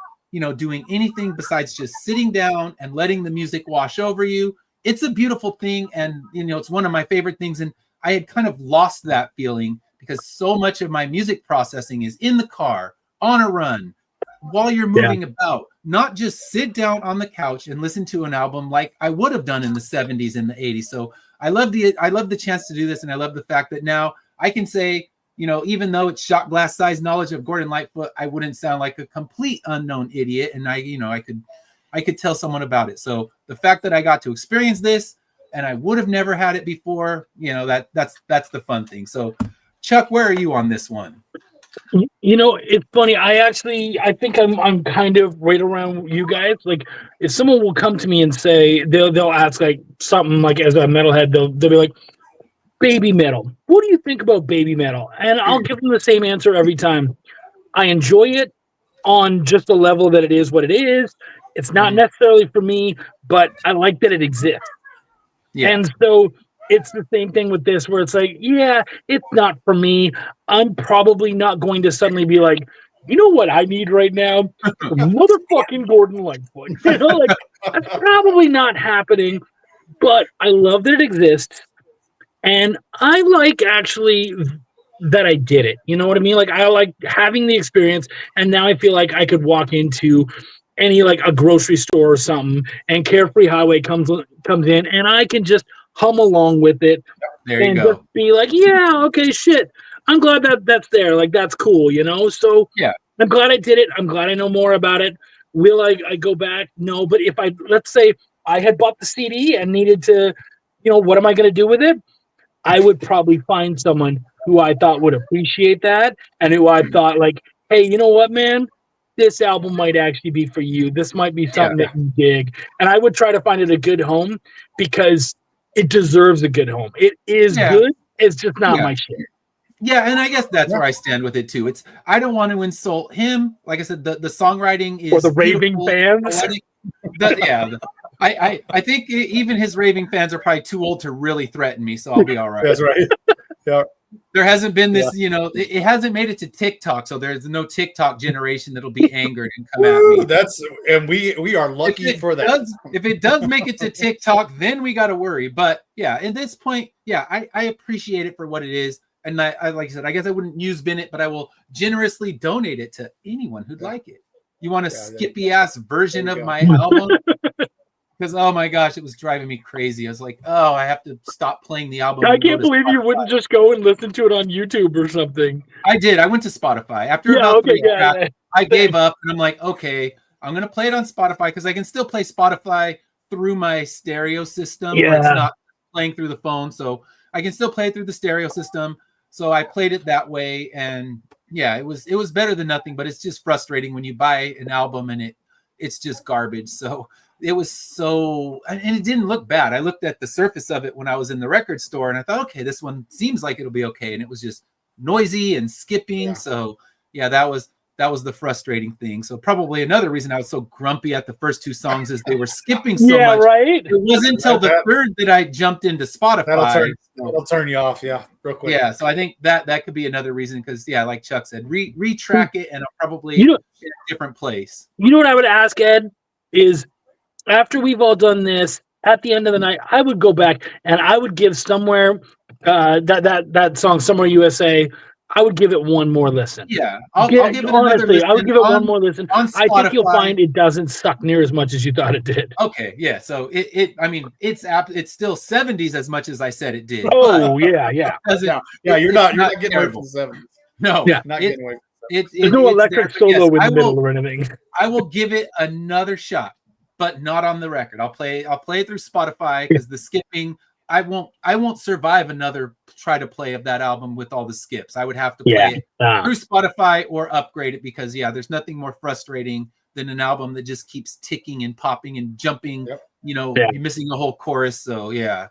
doing anything besides just sitting down and letting the music wash over you. It's a beautiful thing. And, it's one of my favorite things. And I had kind of lost that feeling because so much of my music processing is in the car, on a run, while you're moving about, not just sit down on the couch and listen to an album like I would have done in the 70s and the 80s. So I love the chance to do this. And I love the fact that now I can say, even though it's shot glass size knowledge of Gordon Lightfoot, I wouldn't sound like a complete unknown idiot. And I could tell someone about it. So the fact that I got to experience this and I would have never had it before, that's the fun thing. So Chuck, where are you on this one? It's funny. I think I'm kind of right around you guys. Like if someone will come to me and say, they'll ask like something like as a metalhead, they'll be like, baby metal. What do you think about baby metal? And I'll give them the same answer every time. I enjoy it on just the level that it is what it is. It's not necessarily for me, but I like that it exists. Yeah. And so it's the same thing with this where it's like, it's not for me. I'm probably not going to suddenly be like, you know what I need right now? Motherfucking Gordon Lightfoot. That's probably not happening, but I love that it exists. And I like actually that I did it. You know what I mean? Like I like having the experience, and now I feel like I could walk into any like a grocery store or something, and Carefree Highway comes in, and I can just hum along with it. There you and go. Just be like, okay, shit. I'm glad that's there. Like that's cool, So I'm glad I did it. I'm glad I know more about it. Will I go back? No, but if let's say I had bought the CD and needed to, what am I going to do with it? I would probably find someone who I thought would appreciate that and who I thought like, hey, you know what, man? This album might actually be for you. This might be something that you dig. And I would try to find it a good home because it deserves a good home. It is good. It's just not my shit. Yeah, and I guess that's where I stand with it too. I don't want to insult him. Like I said, the songwriting is or the raving fans. I think even his raving fans are probably too old to really threaten me, so I'll be all right. That's right. Yeah. There hasn't been this, it hasn't made it to TikTok, so there's no TikTok generation that'll be angered and come at me. And we are lucky for that. If it does make it to TikTok, then we got to worry. But yeah, at this point, yeah, I appreciate it for what it is. And I like I said, I guess I wouldn't use Bennett, but I will generously donate it to anyone who'd like it. You want a skippy ass version of my album? Because oh my gosh, it was driving me crazy. I was like, oh, I have to stop playing the album. I can't believe you wouldn't just go and listen to it on YouTube or something. I did. I went to Spotify after about 3 tracks. I gave up, and I'm like, okay, I'm gonna play it on Spotify because I can still play Spotify through my stereo system. Yeah. It's not playing through the phone, so I can still play it through the stereo system. So I played it that way, and yeah, it was better than nothing. But it's just frustrating when you buy an album and it's just garbage. So it was so, and it didn't look bad. I looked at the surface of it when I was in the record store, and I thought, okay, this one seems like it'll be okay. And it was just noisy and skipping. Yeah. So yeah, that was the frustrating thing. So probably another reason I was so grumpy at the first 2 songs is they were skipping so much. Right. It wasn't until the third that I jumped into Spotify. That'll turn you off, real quick. Yeah, so I think that could be another reason because like Chuck said, retrack it and I'll probably in a different place. You know what I would ask, Ed, is after we've all done this, at the end of the night, I would go back and I would give Somewhere that song, Somewhere USA, I would give it one more listen. Yeah, I'll give it honestly, I would give it one more listen. I think you'll find it doesn't suck near as much as you thought it did. Okay, yeah. So it's still 70s as much as I said it did. Oh yeah. You're not getting away from the 70s. No, not getting away. There's no electric solo in the middle or anything. I will give it another shot, but not on the record. I'll play it through Spotify because the skipping. I won't survive another try to play of that album with all the skips. I would have to play it through Spotify or upgrade it because there's nothing more frustrating than an album that just keeps ticking and popping and jumping. Yep. You're missing a whole chorus. So yeah,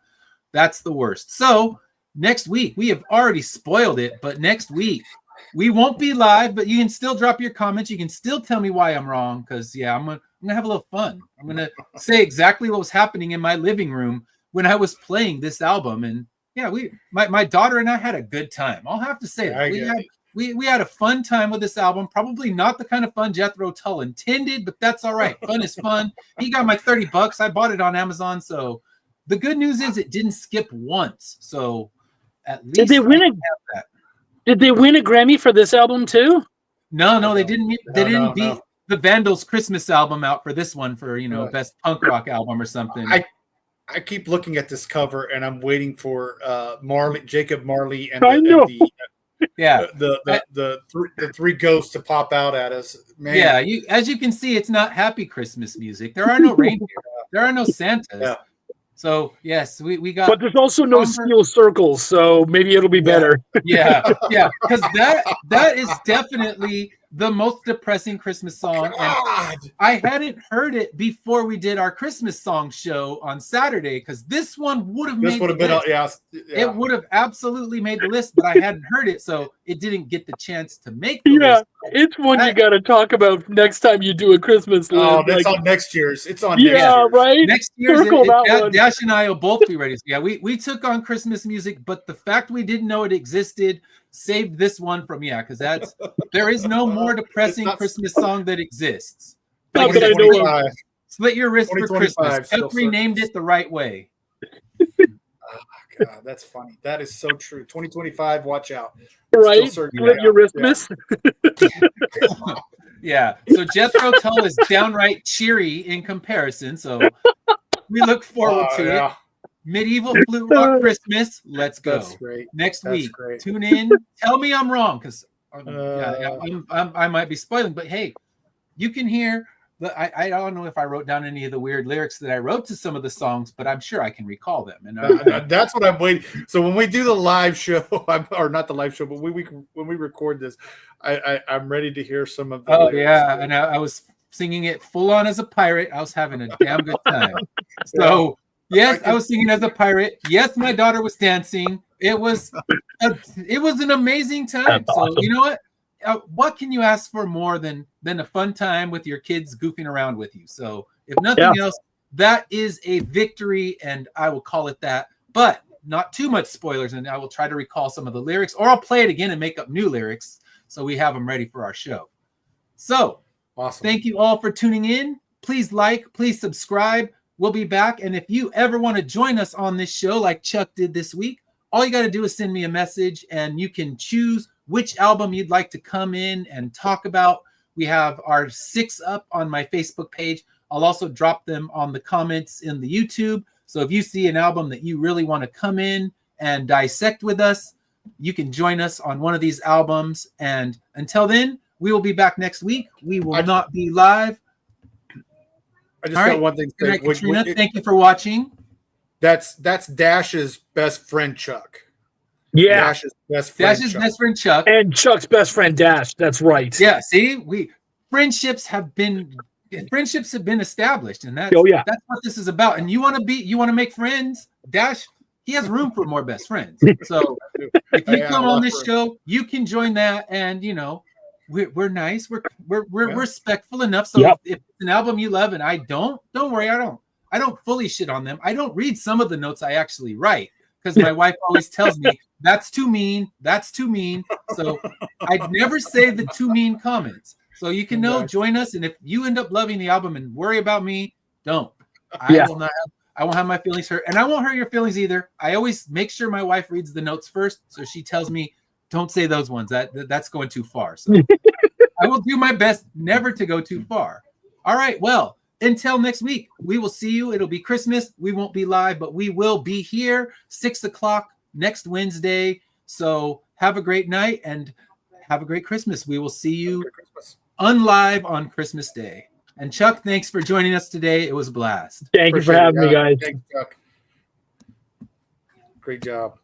that's the worst. So next week, we have already spoiled it, but next week we won't be live, but you can still drop your comments. You can still tell me why I'm wrong because I'm gonna have a little fun. I'm gonna say exactly what was happening in my living room when I was playing this album. And my daughter and I had a good time. I'll have to say it. We had a fun time with this album. Probably not the kind of fun Jethro Tull intended, but that's all right. Fun is fun. He got my $30. I bought it on Amazon. So the good news is it didn't skip once. So at least did they win a Grammy for this album too? No, they didn't. They didn't beat the Vandals' Christmas album out for this one for best punk rock album or something. I keep looking at this cover and I'm waiting for Jacob Marley and the 3 ghosts to pop out at us. Man. Yeah, as you can see, it's not happy Christmas music. There are no reindeer. There are no Santas. Yeah. So yes, we got. But there's also no steel circles, so maybe it'll be better. Yeah, because that is definitely the most depressing Christmas song. And I hadn't heard it before we did our Christmas song show on Saturday because this one would have made the list. It would have absolutely made the list, but I hadn't heard it, so it didn't get the chance to make the list. It's one you got to talk about next time you do a Christmas list. Oh, that's on next year's. It's on next year's. Right? Next year's, Dash and I will both be ready. Yeah, we took on Christmas music, but the fact we didn't know it existed saved this one from because there is no more depressing Christmas song that exists. Like I Slit Your Wrist for Christmas. Chuck renamed it the right way. Oh God, that's funny. That is so true. 2025, watch out. Right? Slit Your Wristmas. Yeah. So Jethro Tull is downright cheery in comparison. So we look forward to it. Medieval Flute Rock Christmas. Let's go. That's great. Next week. Great. Tune in. Tell me I'm wrong because I might be spoiling. But hey, you can hear. I don't know if I wrote down any of the weird lyrics that I wrote to some of the songs, but I'm sure I can recall them. And that's what I'm waiting. So when we do the live show, or not the live show, but when we record this, I'm ready to hear some of the lyrics. Yeah, and I was singing it full on as a pirate. I was having a damn good time. So. Yes, I was singing as a pirate. Yes, my daughter was dancing. It was an amazing time. So awesome. You know what? What can you ask for more than a fun time with your kids goofing around with you? So if nothing else, that is a victory, and I will call it that. But not too much spoilers, and I will try to recall some of the lyrics, or I'll play it again and make up new lyrics so we have them ready for our show. So Awesome. Thank you all for tuning in. Please like, please subscribe. We'll be back. And if you ever want to join us on this show like Chuck did this week, all you got to do is send me a message and you can choose which album you'd like to come in and talk about. We have our 6 up on my Facebook page. I'll also drop them on the comments in the YouTube. So if you see an album that you really want to come in and dissect with us, you can join us on one of these albums. And until then, we will be back next week. We will not be live. I just got one thing to say. Katrina, thank you for watching. That's Dash's best friend, Chuck. Yeah. Dash's best friend Chuck. And Chuck's best friend, Dash. That's right. Yeah, see? Friendships have been established, and that's what this is about. And you want to make friends, Dash, he has room for more best friends. So if you come on this show, you can join that, and we're nice. We're respectful enough. So if it's an album you love and I don't worry. I don't fully shit on them. I don't read some of the notes I actually write because my wife always tells me that's too mean. That's too mean. So I never say the too mean comments. So you can join us. And if you end up loving the album and worry about me, don't. I won't have my feelings hurt, and I won't hurt your feelings either. I always make sure my wife reads the notes first, so she tells me, don't say those ones. That's going too far. So I will do my best never to go too far. All right. Well, until next week, we will see you. It'll be Christmas. We won't be live, but we will be here 6:00 next Wednesday. So have a great night and have a great Christmas. We will see you unlive on Christmas Day. And Chuck, thanks for joining us today. It was a blast. Thank you for having me, guys. Thanks, Chuck. Great job.